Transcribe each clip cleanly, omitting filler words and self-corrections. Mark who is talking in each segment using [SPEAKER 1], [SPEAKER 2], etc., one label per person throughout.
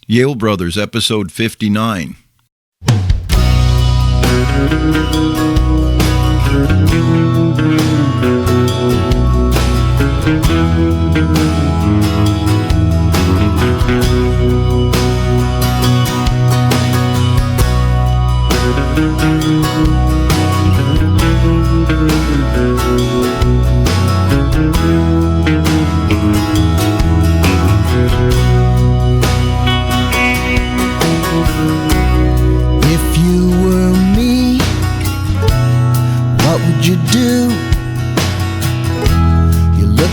[SPEAKER 1] Yale Brothers, episode 59.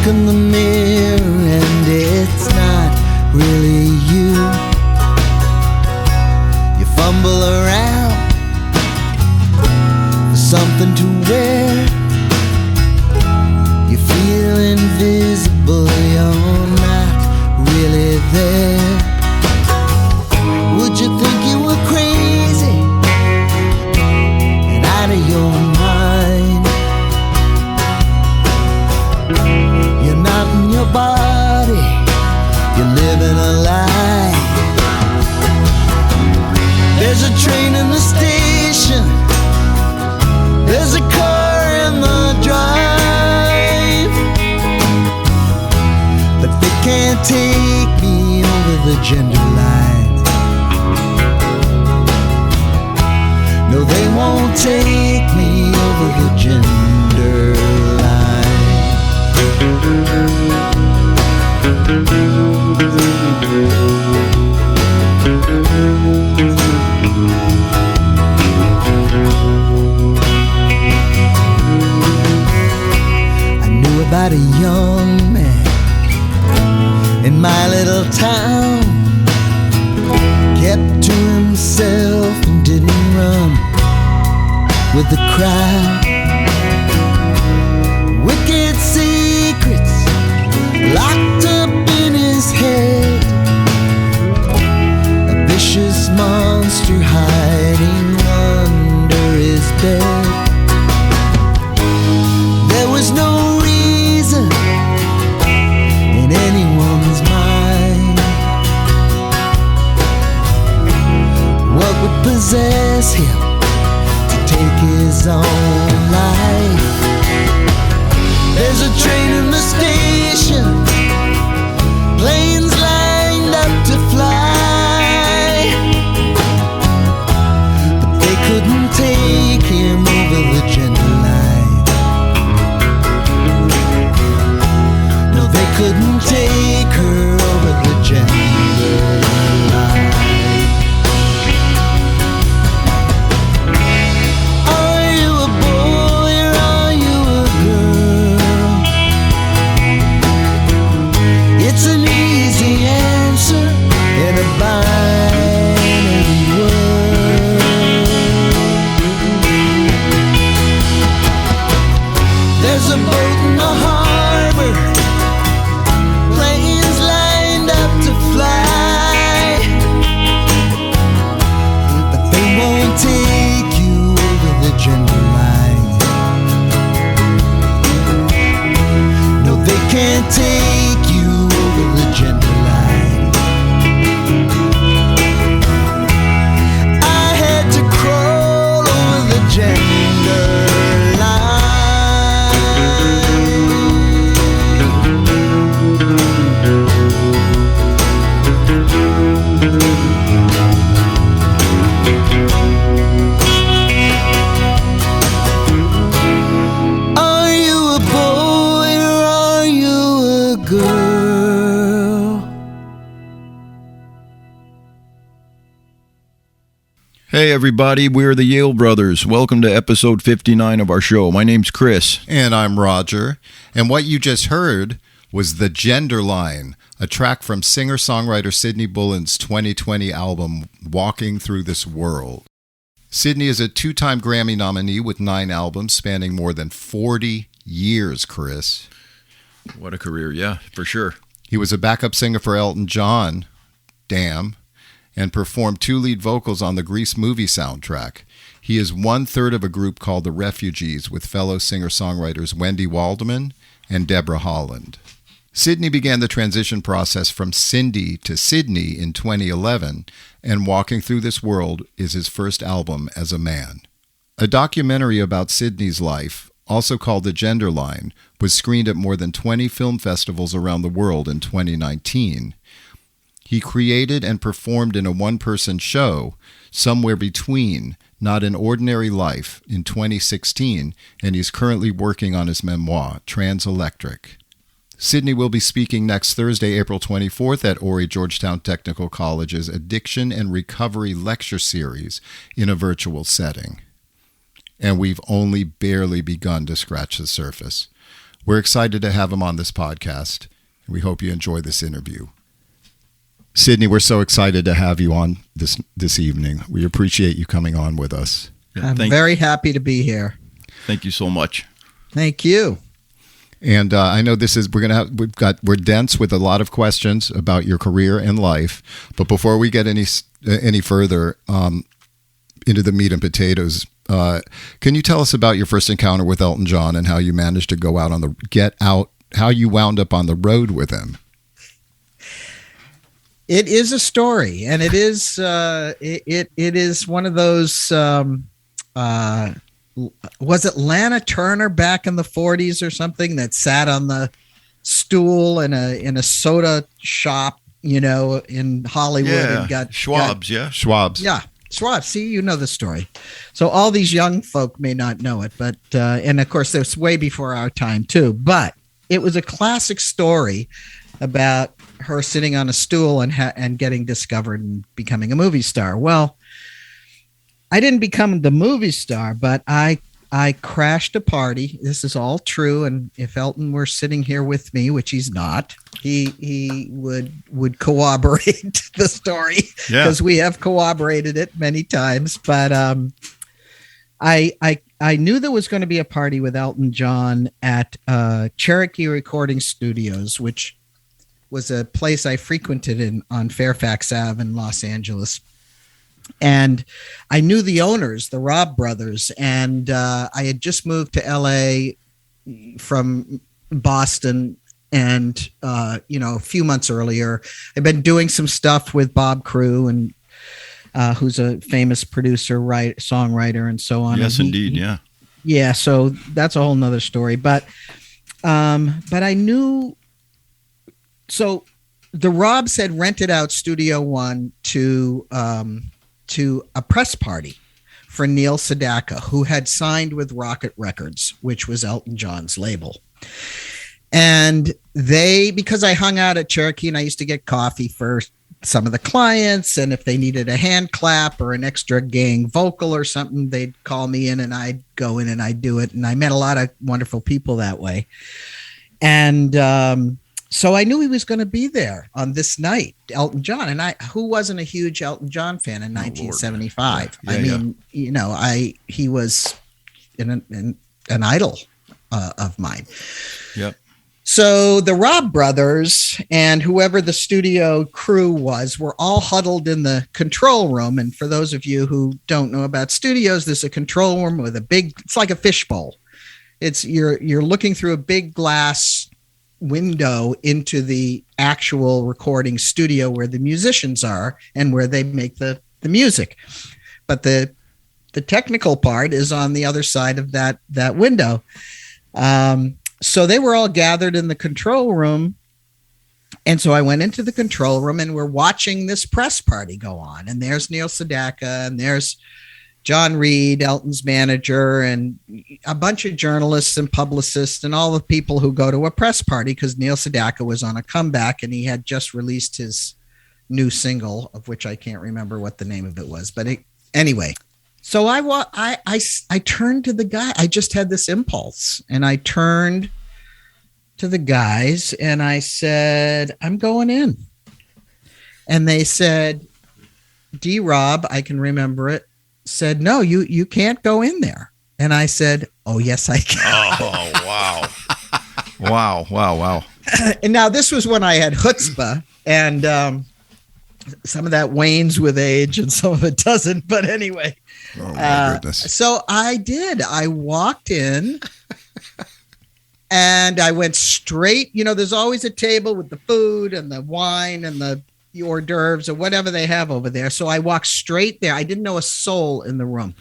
[SPEAKER 2] In the mirror and it's not really you. You fumble around for something to wear. You feel invisible, you're not really there. Would you think you were crazy and out of your mind? In your body, you're living a lie. There's a train in the station, there's a car in the drive, but they can't take me over the gender line. No, they won't take me over the gender line. I knew about a young man in my little town. Kept to himself and didn't run with the crowd. Wicked secrets locked up in his head, a vicious monster hiding under his bed. There was no reason in anyone's mind. What would possess him to take his own life? There's a train in the station, planes lined up to fly, but they couldn't take him over the gender line. No, they couldn't take her over the gender line. Are you a boy or are you a girl? It's an easy answer in a binary world. There's a boat in the harbor, planes lined up to fly, but they won't take you over the gender line. No, they can't take you over the gender line. I had to crawl over the gender line. Are you a boy or are you a girl?
[SPEAKER 1] Hey everybody, we're the Yale Brothers. Welcome to episode 59 of our show. My name's Chris.
[SPEAKER 3] And I'm Roger. And what you just heard was The Gender Line, a track from singer-songwriter Cidny Bullens' 2020 album, Walkin Through This World. Cidny is a two-time Grammy nominee with 9 albums spanning more than 40 years, Chris.
[SPEAKER 1] What a career, yeah, for sure.
[SPEAKER 3] He was a backup singer for Elton John, Damn, and performed 2 lead vocals on the Grease movie soundtrack. He is 1/3 of a group called the Refugees with fellow singer-songwriters Wendy Waldman and Deborah Holland. Cidny began the transition process from Cindy to Cidny in 2011, and Walking Through This World is his first album as a man. A documentary about Cidny's life, also called The Gender Line, was screened at more than 20 film festivals around the world in 2019. He created and performed in a one-person show, Somewhere Between, Not an Ordinary Life, in 2016, and he's currently working on his memoir, TransElectric. Cidny will be speaking next Thursday, April 24th at Horry-Georgetown Technical College's Addiction and Recovery Lecture Series in a virtual setting. And we've only barely begun to scratch the surface. We're excited to have him on this podcast. We hope you enjoy this interview. Cidny, we're so excited to have you on this evening. We appreciate you coming on with us.
[SPEAKER 1] Yeah,
[SPEAKER 4] I'm very happy to be here.
[SPEAKER 1] Thank you so much.
[SPEAKER 4] Thank you.
[SPEAKER 3] And I know we're dense with a lot of questions about your career and life. But before we get any further into the meat and potatoes, can you tell us about your first encounter with Elton John and how you managed to go how you wound up on the road with him?
[SPEAKER 4] It is a story, and it is it is one of those. Was it Lana Turner back in the 40s or something that sat on the stool in a soda shop, in Hollywood and got
[SPEAKER 1] Schwab's.
[SPEAKER 4] Schwab. See, you know the story. So all these young folk may not know it, but and of course, it was way before our time too. But it was a classic story about her sitting on a stool and getting discovered and becoming a movie star. Well, I didn't become the movie star, but I crashed a party. This is all true, and if Elton were sitting here with me, which he's not, he would corroborate the story because we have corroborated it many times. But I knew there was going to be a party with Elton John at Cherokee Recording Studios, which was a place I frequented on Fairfax Ave in Los Angeles. And I knew the owners, the Robb brothers, and I had just moved to LA from Boston. And, a few months earlier, I'd been doing some stuff with Bob Crewe, and who's a famous producer, songwriter, and so on.
[SPEAKER 1] Yes, indeed. Yeah.
[SPEAKER 4] Yeah. So that's a whole nother story. But I knew. So the Robbs had rented out Studio One to a press party for Neil Sedaka, who had signed with Rocket Records, which was Elton John's label. And because I hung out at Cherokee and I used to get coffee for some of the clients, and if they needed a hand clap or an extra gang vocal or something, they'd call me in and I'd go in and I'd do it. And I met a lot of wonderful people that way. And so I knew he was going to be there on this night, Elton John. And who wasn't a huge Elton John fan in 1975? He was an idol of mine.
[SPEAKER 1] Yep.
[SPEAKER 4] So the Robb brothers and whoever the studio crew were all huddled in the control room. And for those of you who don't know about studios, there's a control room with it's like a fishbowl. You're looking through a big glass window into the actual recording studio where the musicians are and where they make the music. But the technical part is on the other side of that window. So they were all gathered in the control room. And so I went into the control room and we're watching this press party go on. And there's Neil Sedaka and there's John Reid, Elton's manager, and a bunch of journalists and publicists and all the people who go to a press party because Neil Sedaka was on a comeback and he had just released his new single, of which I can't remember what the name of it was. But anyway, so I turned to the guy. I just had this impulse and I turned to the guys and I said, I'm going in. And they said, D. Robb, I can remember it, said, no, you can't go in there. And I said, oh, yes, I can.
[SPEAKER 1] Oh, wow. Wow.
[SPEAKER 4] And now this was when I had chutzpah, and some of that wanes with age and some of it doesn't. But anyway,
[SPEAKER 3] oh my goodness.
[SPEAKER 4] So I did. I walked in And I went straight, there's always a table with the food and the wine and the hors d'oeuvres or whatever they have over there. So I walked straight there. I didn't know a soul in the room.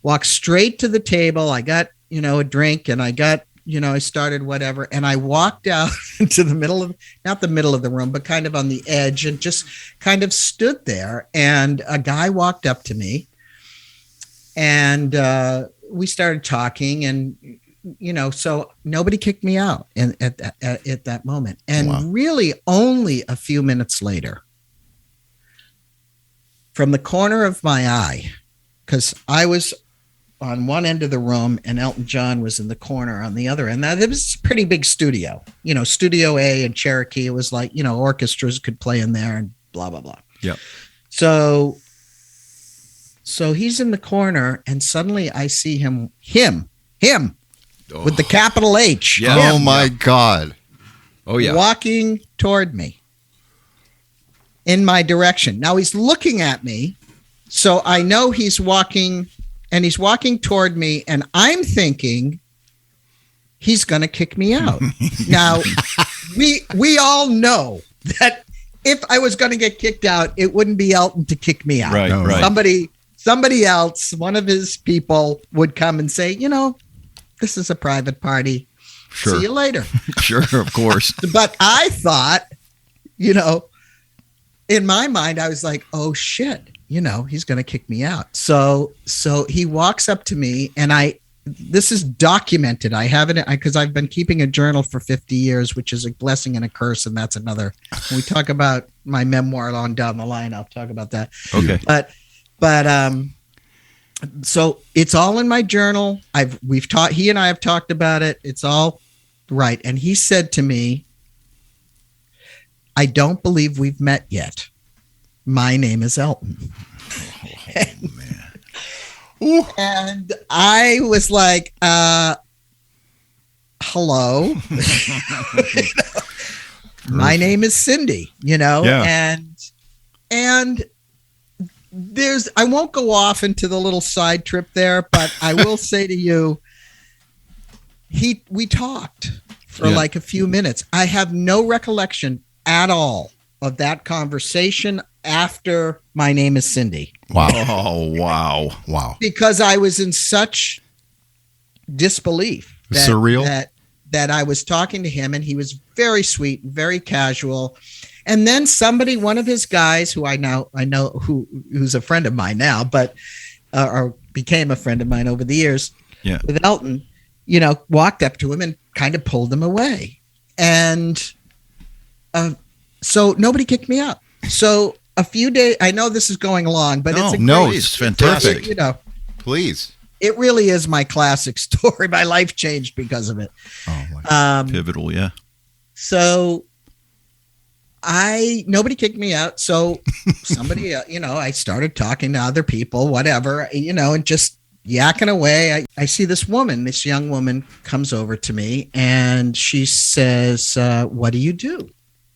[SPEAKER 4] Walked straight to the table. I got, a drink, and I got, I started whatever. And I walked out into the middle of, not the middle of the room, but kind of on the edge, and just kind of stood there. And a guy walked up to me, and we started talking, and, so nobody kicked me out at that moment. And really only a few minutes later, from the corner of my eye, because I was on one end of the room and Elton John was in the corner on the other end. Now, it was a pretty big studio, Studio A in Cherokee. It was like, orchestras could play in there and blah, blah, blah.
[SPEAKER 1] Yeah.
[SPEAKER 4] So he's in the corner, and suddenly I see him with the capital H.
[SPEAKER 1] Yeah.
[SPEAKER 3] Oh my God.
[SPEAKER 1] Oh yeah.
[SPEAKER 4] Walking toward me in my direction. Now he's looking at me. So I know he's walking, and he's walking toward me, and I'm thinking he's going to kick me out. Now, we all know that if I was going to get kicked out, it wouldn't be Elton to kick me out.
[SPEAKER 1] Right, right.
[SPEAKER 4] Somebody else, one of his people, would come and say, this is a private party.
[SPEAKER 1] Sure.
[SPEAKER 4] See you later.
[SPEAKER 1] Sure, of course.
[SPEAKER 4] But I thought, in my mind, I was like, oh shit, he's going to kick me out. So he walks up to me, and this is documented. I have it because I've been keeping a journal for 50 years, which is a blessing and a curse. And that's another, when we talk about my memoir on down the line, I'll talk about that.
[SPEAKER 1] Okay.
[SPEAKER 4] But so it's all in my journal. He and I have talked about it. It's all right. And he said to me, I don't believe we've met yet. My name is Elton.
[SPEAKER 1] Oh, man.
[SPEAKER 4] And I was like, hello. My name is Cindy,
[SPEAKER 1] Yeah.
[SPEAKER 4] and I won't go off into the little side trip there, but I will say to you, we talked for like a few minutes. I have no recollection at all of that conversation after My Name is Cindy.
[SPEAKER 3] Wow.
[SPEAKER 1] Oh, wow.
[SPEAKER 3] Wow.
[SPEAKER 4] Because I was in such disbelief
[SPEAKER 3] Surreal.
[SPEAKER 4] that I was talking to him, and he was very sweet, very casual. And then one of his guys, who I know who's a friend of mine now, but or became a friend of mine over the years, with Elton, walked up to him and kind of pulled him away. And so nobody kicked me out. So a few days, I know this is going along, but
[SPEAKER 1] it's fantastic.
[SPEAKER 3] Please.
[SPEAKER 4] It really is my classic story. My life changed because of it.
[SPEAKER 3] Oh my God.
[SPEAKER 1] Pivotal, yeah.
[SPEAKER 4] So nobody kicked me out. So somebody, I started talking to other people, whatever, and just yakking away. I see this young woman comes over to me, and she says, what do you do?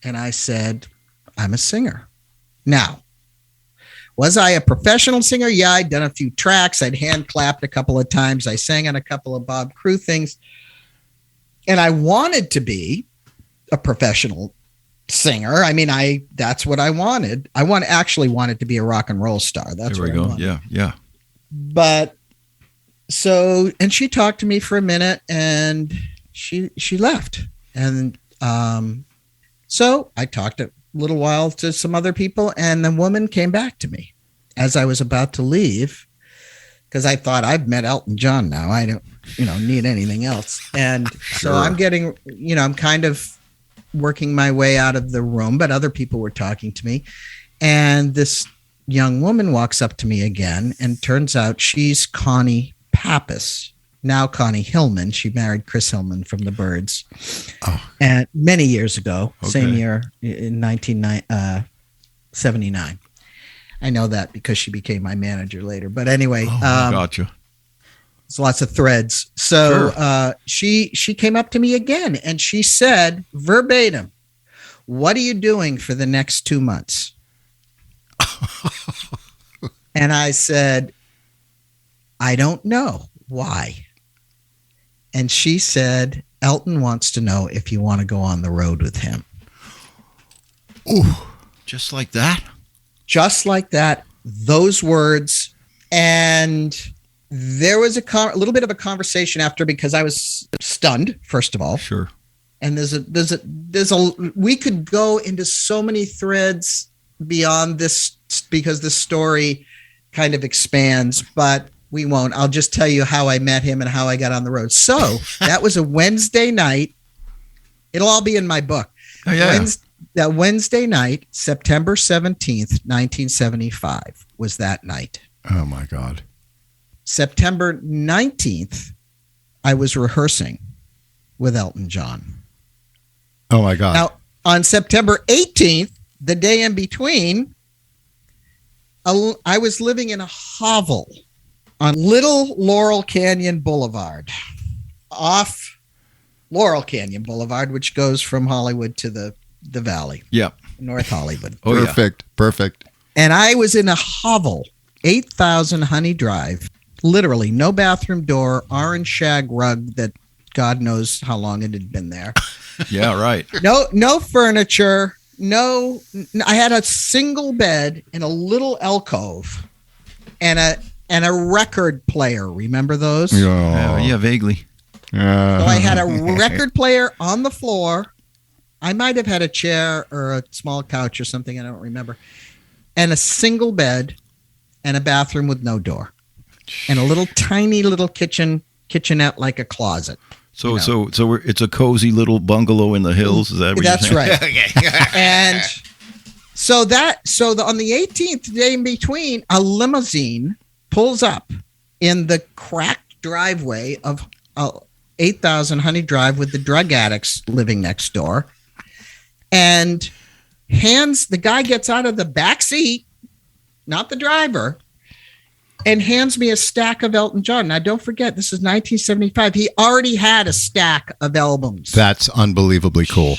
[SPEAKER 4] And I said, I'm a singer. Now, was I a professional singer? Yeah, I'd done a few tracks. I'd hand clapped a couple of times. I sang on a couple of Bob Crewe things. And I wanted to be a professional singer. I mean, that's what I wanted. I actually wanted to be a rock and roll star. That's
[SPEAKER 1] there we
[SPEAKER 4] what I
[SPEAKER 1] go.
[SPEAKER 4] wanted.
[SPEAKER 1] Yeah.
[SPEAKER 4] But and she talked to me for a minute, and she left. And so I talked a little while to some other people, and the woman came back to me as I was about to leave, because I thought, I've met Elton John now. I don't, need anything else. And so I'm getting, I'm kind of working my way out of the room, but other people were talking to me. And this young woman walks up to me again, and turns out she's Connie Papas, now Connie Hillman. She married Chris Hillman from the Byrds, and many years ago, same year in 1979. I know that because she became my manager later. But anyway,
[SPEAKER 1] gotcha.
[SPEAKER 4] There's lots of threads. So she came up to me again, and she said verbatim, "What are you doing for the next 2 months?" And I said, "I don't know. Why?" And she said, Elton wants to know if you want to go on the road with him.
[SPEAKER 1] Ooh, just like that?
[SPEAKER 4] Just like that. Those words. And there was a little bit of a conversation after, because I was stunned, first of all.
[SPEAKER 1] Sure.
[SPEAKER 4] And we could go into so many threads beyond this, because the story kind of expands, but we won't. I'll just tell you how I met him and how I got on the road. So that was a Wednesday night. It'll all be in my book.
[SPEAKER 1] Oh, yeah.
[SPEAKER 4] That Wednesday night, September 17th, 1975 was that night.
[SPEAKER 3] Oh my God.
[SPEAKER 4] September 19th, I was rehearsing with Elton John.
[SPEAKER 3] Oh my God.
[SPEAKER 4] Now, on September 18th, the day in between, I was living in a hovel on Little Laurel Canyon Boulevard, off Laurel Canyon Boulevard, which goes from Hollywood to the valley.
[SPEAKER 1] Yeah.
[SPEAKER 4] North Hollywood.
[SPEAKER 1] Oh,
[SPEAKER 3] perfect. Yeah. Perfect.
[SPEAKER 4] And I was in a hovel, 8,000 Honey Drive, literally no bathroom door, orange shag rug that God knows how long it had been there.
[SPEAKER 1] Yeah, right.
[SPEAKER 4] No furniture. No, I had a single bed in a little alcove and a record player. Remember those?
[SPEAKER 1] Yeah, vaguely.
[SPEAKER 4] So I had a record player on the floor. I might have had a chair or a small couch or something. I don't remember. And a single bed and a bathroom with no door and a little tiny little kitchenette like a closet.
[SPEAKER 1] So it's a cozy little bungalow in the hills. Is that what
[SPEAKER 4] That's
[SPEAKER 1] you're saying?
[SPEAKER 4] right. And so on the 18th day in between, a limousine pulls up in the cracked driveway of 8,000 Honey Drive with the drug addicts living next door, and the guy gets out of the back seat, not the driver, and hands me a stack of Elton John. Now, don't forget, this is 1975. He already had a stack of albums.
[SPEAKER 3] That's unbelievably cool.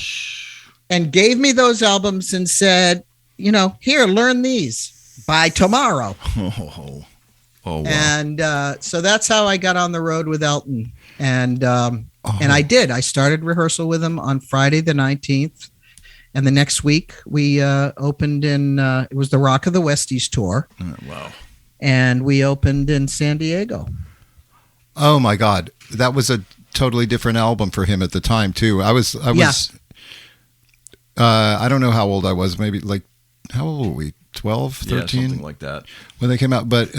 [SPEAKER 4] And gave me those albums and said, here, learn these by tomorrow.
[SPEAKER 1] Oh, wow.
[SPEAKER 4] And so that's how I got on the road with Elton. And I did. I started rehearsal with him on Friday the 19th. And the next week, we opened in, it was the Rock of the Westies tour.
[SPEAKER 1] Oh, wow.
[SPEAKER 4] And we opened in San Diego.
[SPEAKER 3] Oh my God. That was a totally different album for him at the time too. I was I don't know how old I was, maybe like, how old were we? 12, 13?
[SPEAKER 1] Yeah, something like that.
[SPEAKER 3] When they came out. But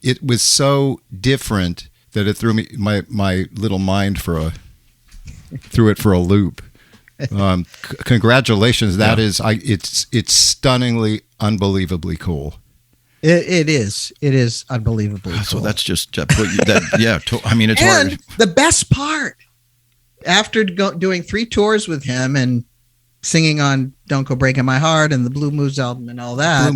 [SPEAKER 3] it was so different that it threw my little mind threw it for a loop. Congratulations. That is, it's stunningly, unbelievably cool.
[SPEAKER 4] It is unbelievably cool.
[SPEAKER 1] So that's just it's
[SPEAKER 4] and
[SPEAKER 1] hard.
[SPEAKER 4] The best part, after doing 3 tours with him and singing on Don't Go Breaking My Heart and the Blue Moose album and all that,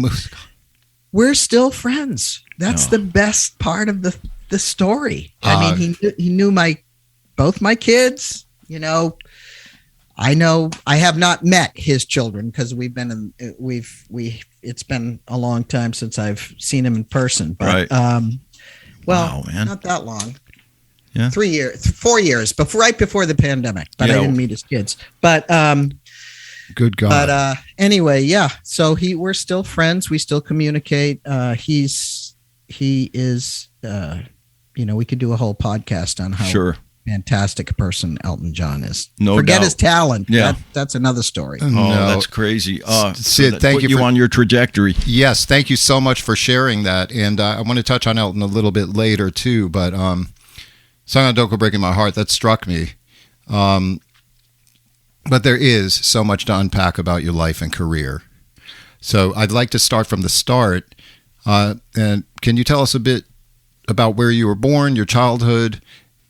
[SPEAKER 4] we're still friends. That's the best part of the story. I mean, he knew both my kids, I know I have not met his children because it's been a long time since I've seen him in person, but,
[SPEAKER 1] right.
[SPEAKER 4] Wow, man. Not that long. Yeah. 4 years right before the pandemic, but I didn't meet his kids, but,
[SPEAKER 3] good God.
[SPEAKER 4] But, anyway, yeah. So we're still friends. We still communicate. He is, we could do a whole podcast on how fantastic a person Elton John is. Forget his talent.
[SPEAKER 1] Yeah.
[SPEAKER 4] That's another story.
[SPEAKER 1] Oh, no. That's crazy.
[SPEAKER 3] Sid, thank you
[SPEAKER 1] on your trajectory.
[SPEAKER 3] Yes, thank you so much for sharing that. And I want to touch on Elton a little bit later too, but Song on Don't Go Breaking My Heart, that struck me. But there is so much to unpack about your life and career. So I'd like to start from the start. And can you tell us a bit about where you were born, your childhood,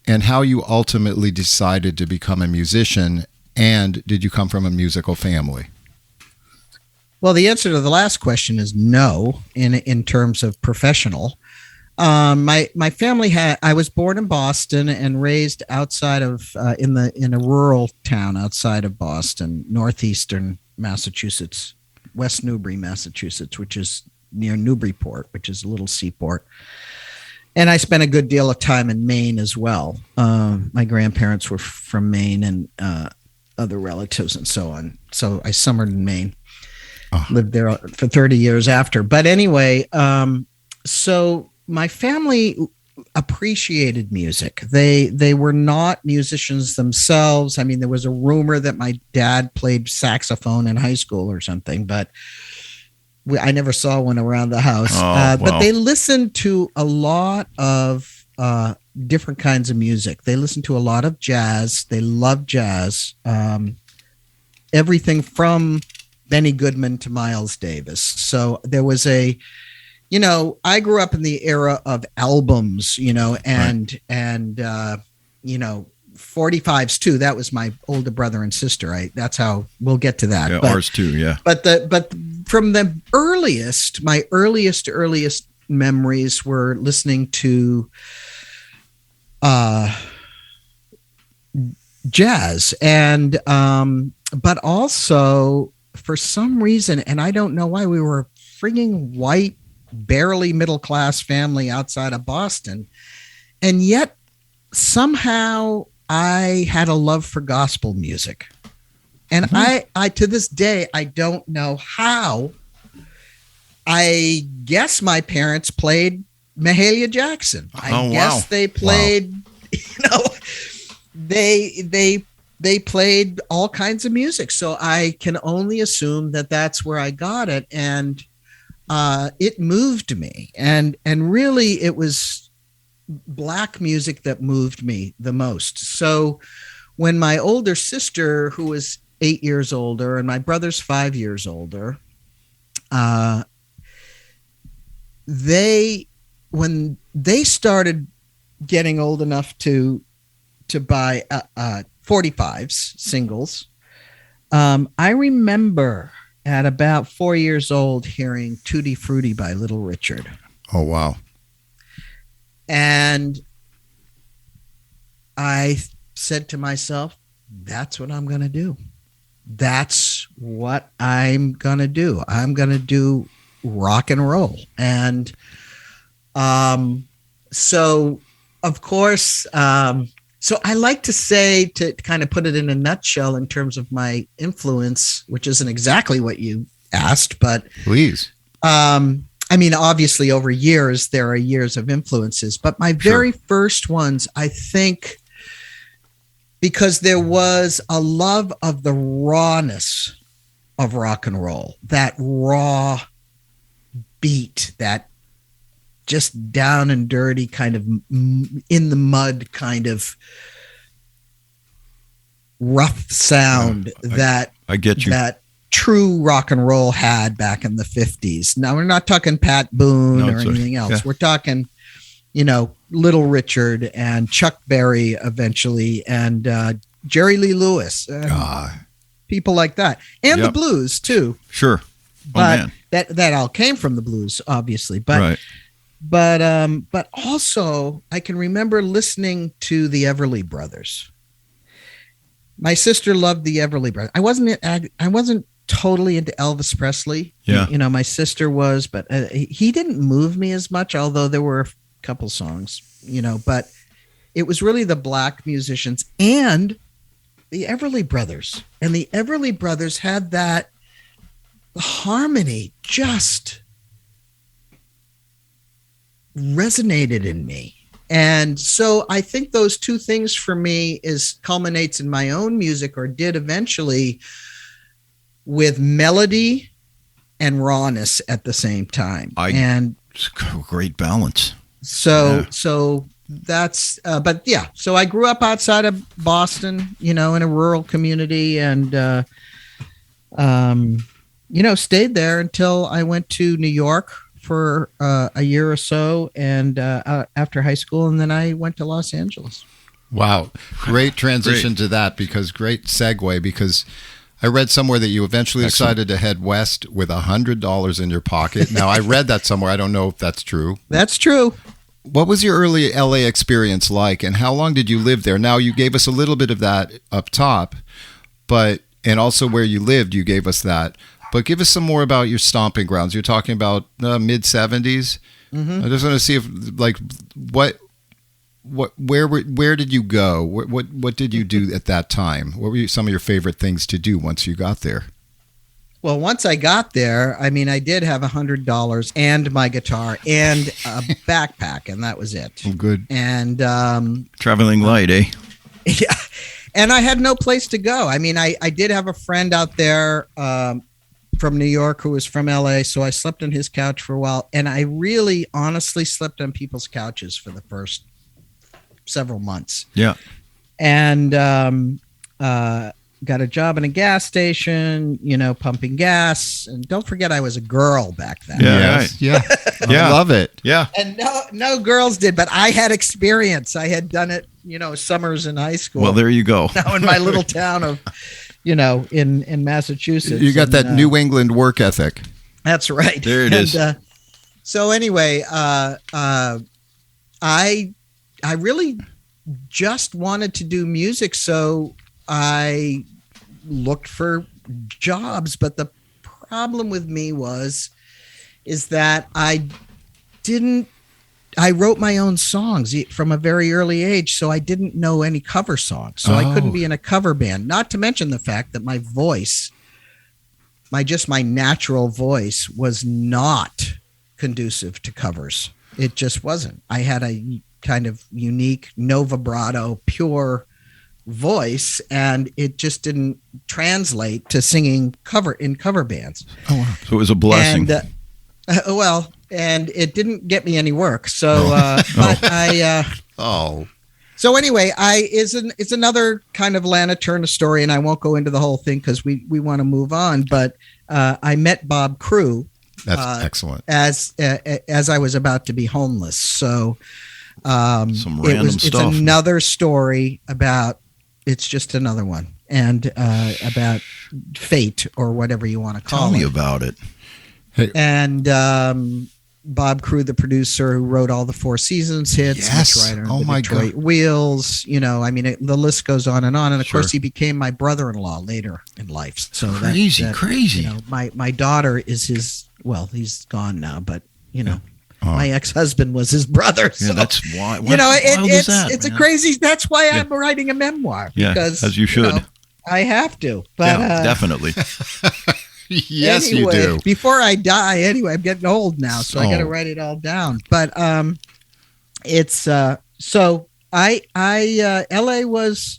[SPEAKER 3] and how you ultimately decided to become a musician? And did you come from a musical family?
[SPEAKER 4] Well, the answer to the last question is no, in terms of professional. My family I was born in Boston and raised outside of in a rural town outside of Boston, northeastern Massachusetts, West Newbury, Massachusetts, which is near Newburyport, which is a little seaport. And I spent a good deal of time in Maine as well. My grandparents were from Maine and other relatives and so on. So I summered in Maine, lived there for 30 years after. But anyway, so my family appreciated music. They were not musicians themselves. I mean, there was a rumor that my dad played saxophone in high school or something, but I never saw one around the house. But they listened to a lot of different kinds of music. They listened to a lot of jazz. They loved jazz. Everything from Benny Goodman to Miles Davis. So there was I grew up in the era of albums, and 45s too. That was my older brother and sister. That's how we'll get to that.
[SPEAKER 1] Yeah,
[SPEAKER 4] but,
[SPEAKER 1] ours too. Yeah.
[SPEAKER 4] But from the my earliest memories were listening to jazz and but also for some reason, and I don't know why, we were a frigging white, barely middle class family outside of Boston, and yet somehow I had a love for gospel music. And I to this day, I don't know how. I guess my parents played Mahalia Jackson. I guess they played, they played all kinds of music. So I can only assume that that's where I got it. And it moved me. And really it was Black music that moved me the most. So when my older sister, who was 8 years older, and my brother's 5 years older, when they started getting old enough to buy 45s singles, I remember at about 4 years old hearing Tutti Frutti by Little Richard.
[SPEAKER 3] Oh, wow.
[SPEAKER 4] And I said to myself, that's what I'm going to do. That's what I'm going to do. I'm going to do rock and roll. And so, of course, so I like to say, to kind of put it in a nutshell in terms of my influence, which isn't exactly what you asked, but
[SPEAKER 3] please.
[SPEAKER 4] I mean, obviously over years, there are years of influences, but my very first ones, I think, because there was a love of the rawness of rock and roll, that raw beat, that just down and dirty kind of in the mud kind of rough sound
[SPEAKER 1] I get you.
[SPEAKER 4] That true rock and roll had back in the 50s. Now we're not talking Pat Boone or anything else. Yeah. We're talking, Little Richard and Chuck Berry eventually, and Jerry Lee Lewis, people like that, and the blues too.
[SPEAKER 1] Sure,
[SPEAKER 4] but that all came from the blues, obviously. But but also I can remember listening to the Everly Brothers. My sister loved the Everly Brothers. I wasn't totally into Elvis Presley.
[SPEAKER 1] Yeah,
[SPEAKER 4] my sister was, but he didn't move me as much. Although there were couple songs, but it was really the Black musicians and the Everly Brothers. And the Everly Brothers had that harmony just resonated in me. And so I think those two things for me culminates in my own music, or did eventually, with melody and rawness at the same time.
[SPEAKER 1] It's a great balance.
[SPEAKER 4] So that's, but yeah, so I grew up outside of Boston, in a rural community, and, stayed there until I went to New York for a year or so, and after high school, and then I went to Los Angeles.
[SPEAKER 3] Wow. Great transition to that, great segue, because I read somewhere that you eventually decided to head west with $100 in your pocket. Now, I read that somewhere. I don't know if that's true.
[SPEAKER 4] That's true.
[SPEAKER 3] What was your early LA experience like, and how long did you live there? Now, you gave us a little bit of that up top, and also where you lived, you gave us that. But give us some more about your stomping grounds. You're talking about mid 70s.
[SPEAKER 4] Mm-hmm.
[SPEAKER 3] I just want to see if where did you go? What did you do at that time? What were some of your favorite things to do once you got there?
[SPEAKER 4] Well, once I got there, I mean, I did have $100 and my guitar and a backpack, and that was it.
[SPEAKER 3] Oh, good.
[SPEAKER 4] And
[SPEAKER 1] Traveling light, eh?
[SPEAKER 4] yeah, and I had no place to go. I mean, I did have a friend out there from New York who was from LA, so I slept on his couch for a while, and I really honestly slept on people's couches for the first several months.
[SPEAKER 1] Yeah.
[SPEAKER 4] And got a job in a gas station, pumping gas. And don't forget, I was a girl back then.
[SPEAKER 1] Yeah.
[SPEAKER 3] Yes.
[SPEAKER 1] Right.
[SPEAKER 3] Yeah.
[SPEAKER 1] Yeah.
[SPEAKER 3] I love it.
[SPEAKER 1] Yeah.
[SPEAKER 4] And no girls did, but I had experience. I had done it, summers in high school.
[SPEAKER 1] Well, there you go.
[SPEAKER 4] Now in my little town of, in Massachusetts.
[SPEAKER 3] You got that New England work ethic.
[SPEAKER 4] That's right.
[SPEAKER 1] There it is.
[SPEAKER 4] So anyway, I really just wanted to do music, so I looked for jobs. But the problem with me is that I wrote my own songs from a very early age, so I didn't know any cover songs. So I couldn't be in a cover band, not to mention the fact that my voice, my natural voice, was not conducive to covers. It just wasn't. I had a kind of unique, no vibrato, pure voice, and it just didn't translate to singing in cover bands.
[SPEAKER 1] Oh, wow. So it was a blessing.
[SPEAKER 4] And, and it didn't get me any work. So, but So anyway, it's another kind of Lana Turner story, and I won't go into the whole thing because we want to move on. But I met Bob Crewe.
[SPEAKER 3] That's excellent.
[SPEAKER 4] As I was about to be homeless. So
[SPEAKER 1] some random stuff.
[SPEAKER 4] It's another story about. It's just another one, and about fate or whatever you want to call it.
[SPEAKER 1] Tell me about it.
[SPEAKER 3] Hey.
[SPEAKER 4] And Bob Crewe, the producer who wrote all the Four Seasons hits,
[SPEAKER 3] Yes.
[SPEAKER 4] writer
[SPEAKER 3] Oh
[SPEAKER 4] the
[SPEAKER 3] my
[SPEAKER 4] Detroit
[SPEAKER 3] God.
[SPEAKER 4] Wheels. The list goes on. And of
[SPEAKER 3] Sure.
[SPEAKER 4] course, he became my brother-in-law later in life. So
[SPEAKER 1] Crazy.
[SPEAKER 4] My daughter is his. Well, he's gone now, but my ex-husband was his brother. So,
[SPEAKER 1] Yeah, that's why.
[SPEAKER 4] It's a crazy. That's why I'm writing a memoir.
[SPEAKER 1] Yeah,
[SPEAKER 4] Because
[SPEAKER 1] as you should.
[SPEAKER 4] I have to. But
[SPEAKER 1] Yeah, definitely.
[SPEAKER 3] Yes,
[SPEAKER 4] anyway,
[SPEAKER 3] you do.
[SPEAKER 4] Before I die, anyway, I'm getting old now, so I got to write it all down. But it's so I LA was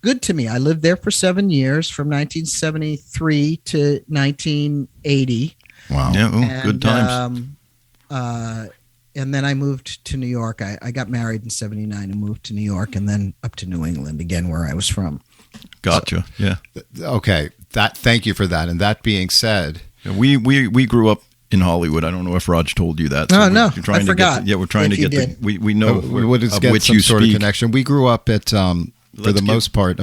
[SPEAKER 4] good to me. I lived there for 7 years, from 1973 to 1980.
[SPEAKER 3] Wow.
[SPEAKER 1] Yeah, good times.
[SPEAKER 4] And then I moved to New York. I got married in 79 and moved to New York, and then up to New England again, where I was from.
[SPEAKER 1] Gotcha. Yeah.
[SPEAKER 3] Okay. Thank you for that. And that being said,
[SPEAKER 1] We grew up in Hollywood. I don't know if Raj told you that.
[SPEAKER 4] Oh, no,
[SPEAKER 1] we're trying
[SPEAKER 4] I forgot.
[SPEAKER 1] We're trying to
[SPEAKER 4] If you
[SPEAKER 1] get
[SPEAKER 4] did.
[SPEAKER 1] we know
[SPEAKER 3] we would
[SPEAKER 1] of
[SPEAKER 3] get
[SPEAKER 1] which
[SPEAKER 3] some
[SPEAKER 1] you
[SPEAKER 3] sort
[SPEAKER 1] speak.
[SPEAKER 3] of connection. We grew up at, for the most part,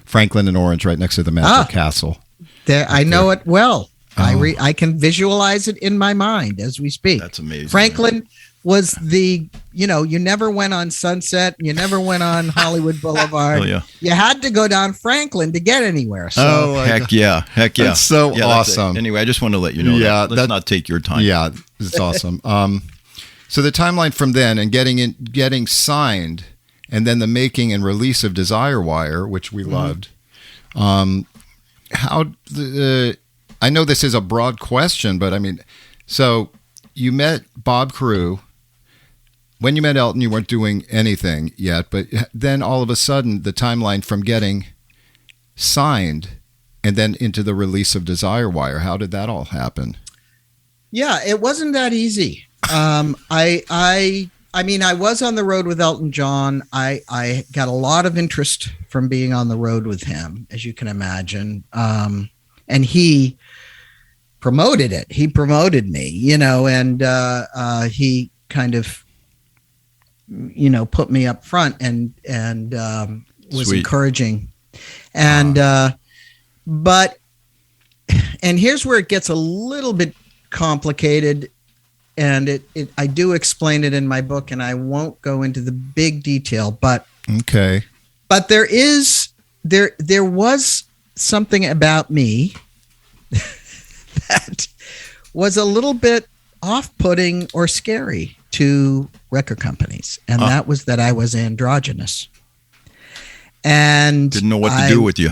[SPEAKER 3] Franklin and Orange, right next to the Magic Castle.
[SPEAKER 4] There, I know it well.
[SPEAKER 3] Oh.
[SPEAKER 4] I can visualize it in my mind as we speak.
[SPEAKER 1] That's amazing.
[SPEAKER 4] Franklin was the, you never went on Sunset. You never went on Hollywood Boulevard.
[SPEAKER 1] Oh, yeah.
[SPEAKER 4] You had to go down Franklin to get anywhere. So
[SPEAKER 1] Heck yeah.
[SPEAKER 3] That's so
[SPEAKER 1] Yeah,
[SPEAKER 3] awesome.
[SPEAKER 1] Anyway, I just want to let you know
[SPEAKER 3] Yeah,
[SPEAKER 1] that. Let's not take your time.
[SPEAKER 3] Yeah, it's awesome. So the timeline from then and getting signed, and then the making and release of Desire Wire, which we loved. I know this is a broad question, but I mean, so you met Bob Crewe. When you met Elton, you weren't doing anything yet, but then all of a sudden, the timeline from getting signed and then into the release of Desire Wire, how did that all happen?
[SPEAKER 4] yeah, it wasn't that easy. I mean, I was on the road with Elton John. I got a lot of interest from being on the road with him, as you can imagine. And he promoted it. He promoted me, and he kind of, put me up front and was
[SPEAKER 1] Sweet.
[SPEAKER 4] encouraging. And but here's where it gets a little bit complicated. And I do explain it in my book, and I won't go into the big detail, but
[SPEAKER 3] Okay.
[SPEAKER 4] but there was something about me that was a little bit off-putting or scary to record companies, and that was that I was androgynous. And
[SPEAKER 1] didn't know what to do with you.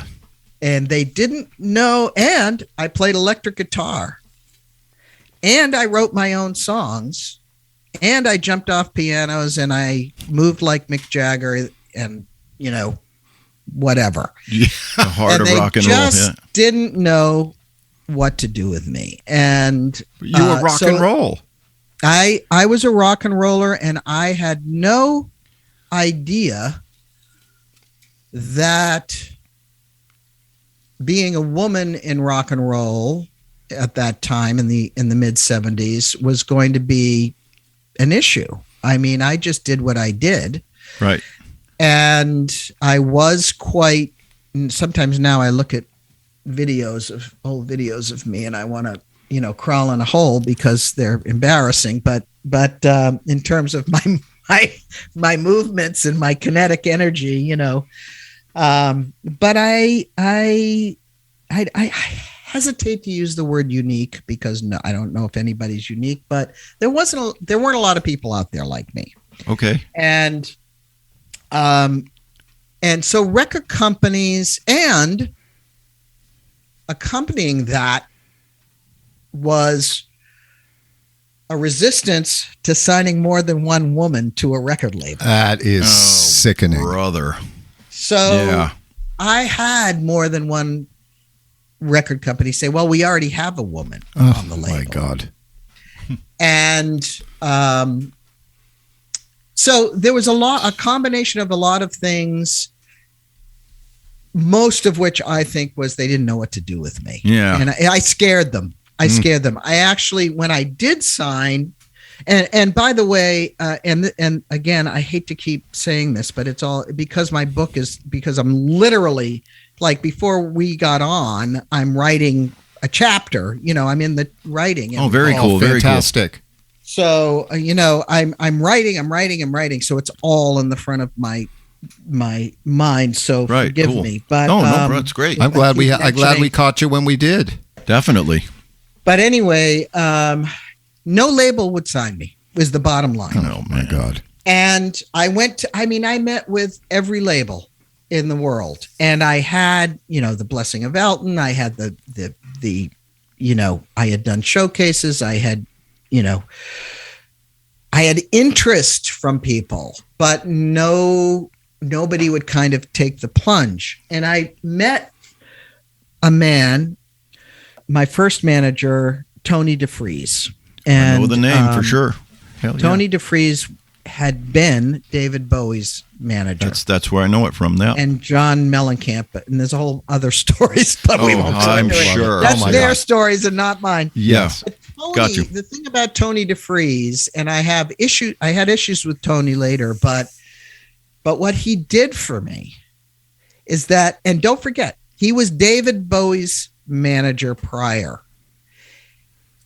[SPEAKER 4] And they didn't know, and I played electric guitar. And I wrote my own songs. And I jumped off pianos and I moved like Mick Jagger and, whatever.
[SPEAKER 1] Yeah, the heart of rock and roll.
[SPEAKER 4] They just didn't know what to do with me. And
[SPEAKER 1] you were rock and roll.
[SPEAKER 4] I was a rock and roller, and I had no idea that being a woman in rock and roll at that time in the mid 70s was going to be an issue. I mean, I just did what I did.
[SPEAKER 1] Right.
[SPEAKER 4] And I was quite, sometimes now I look at old videos of me and I want to, crawl in a hole because they're embarrassing. But in terms of my movements and my kinetic energy, but I hesitate to use the word unique because I don't know if anybody's unique, but there weren't a lot of people out there like me.
[SPEAKER 1] Okay.
[SPEAKER 4] And so record companies, and accompanying that was a resistance to signing more than one woman to a record label.
[SPEAKER 3] That is sickening.
[SPEAKER 1] Brother.
[SPEAKER 4] So I had more than one record company say, well, we already have a woman on the label.
[SPEAKER 3] Oh my God.
[SPEAKER 4] And so there was a combination of a lot of things, most of which I think was they didn't know what to do with me.
[SPEAKER 1] Yeah.
[SPEAKER 4] And I scared them. I actually, when I did sign, and by the way, and again, I hate to keep saying this, but it's all because my book is, because I'm literally, like, before we got on, I'm writing a chapter, I'm in the writing.
[SPEAKER 1] Oh, very cool. Very
[SPEAKER 3] fantastic.
[SPEAKER 1] Cool.
[SPEAKER 4] So, I'm writing. So it's all in the front of my mind. So forgive me, but
[SPEAKER 1] no, that's great.
[SPEAKER 3] I'm glad we caught you when we did.
[SPEAKER 1] Definitely.
[SPEAKER 4] But anyway, no label would sign me, was the bottom line.
[SPEAKER 1] Oh my God.
[SPEAKER 4] And I met with every label in the world, and I had, the blessing of Elton. I had the I had done showcases. I had interest from people, but nobody would kind of take the plunge. And I met a man, my first manager, Tony Defries. And
[SPEAKER 1] I know the name for sure. Hell yeah.
[SPEAKER 4] Tony Defries had been David Bowie's manager.
[SPEAKER 1] That's where I know it from now.
[SPEAKER 4] And John Mellencamp, and there's a whole other stories, but we won't go
[SPEAKER 1] I'm
[SPEAKER 4] into it.
[SPEAKER 1] sure.
[SPEAKER 4] That's their stories and not mine.
[SPEAKER 1] Yes. Got you.
[SPEAKER 4] The thing about Tony Defries, and I had issues with Tony later, but what he did for me is that, and don't forget, he was David Bowie's manager prior.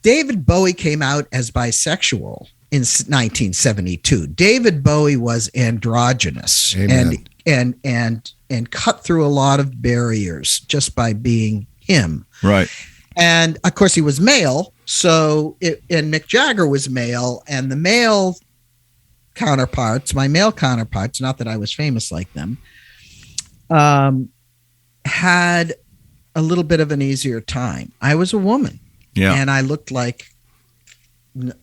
[SPEAKER 4] David Bowie came out as bisexual in 1972. David Bowie was androgynous.
[SPEAKER 3] Amen.
[SPEAKER 4] and cut through a lot of barriers just by being him.
[SPEAKER 1] Right.
[SPEAKER 4] And of course he was male. So and Mick Jagger was male, and the male counterparts, my male counterparts, not that I was famous like them, had a little bit of an easier time. I was a woman.
[SPEAKER 1] Yeah.
[SPEAKER 4] And I looked like, there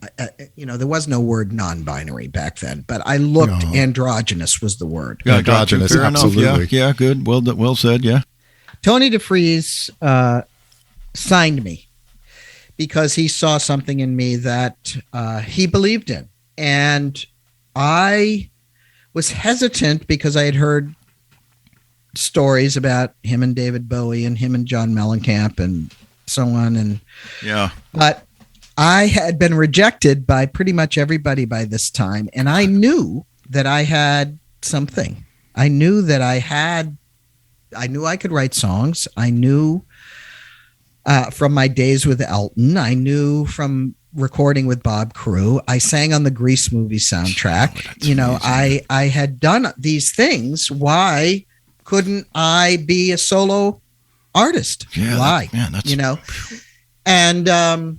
[SPEAKER 4] was no word non-binary back then, but I looked androgynous was the word.
[SPEAKER 1] Yeah,
[SPEAKER 3] androgynous,
[SPEAKER 1] fair
[SPEAKER 3] absolutely.
[SPEAKER 1] Enough. Yeah, good. Well said. Yeah.
[SPEAKER 4] Tony Defries signed me because he saw something in me that he believed in. And I was hesitant because I had heard stories about him and David Bowie and him and John Mellencamp and so on. And but I had been rejected by pretty much everybody by this time. And I knew that I had something. I knew I could write songs. I knew from my days with Elton. I knew from recording with Bob Crewe. I sang on the Grease movie soundtrack. I had done these things. Why couldn't I be a solo artist?
[SPEAKER 1] Yeah,
[SPEAKER 4] Why?
[SPEAKER 1] that's
[SPEAKER 4] And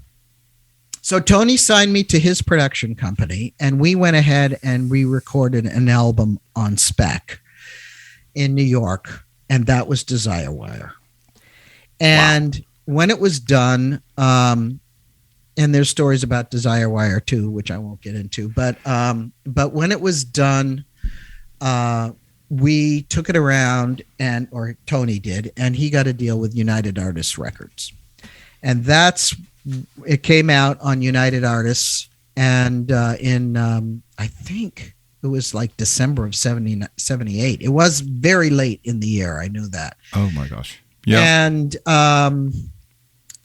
[SPEAKER 4] so Tony signed me to his production company, and we went ahead and we recorded an album on spec in New York, and that was Desire Wire. And when it was done, and there's stories about Desire Wire too, which I won't get into, but when it was done, we took it around, or Tony did, and he got a deal with United Artists Records, and it came out on United Artists, and in I think it was like December of 78. It was very late in the year. I knew that.
[SPEAKER 3] Oh my gosh.
[SPEAKER 1] Yeah.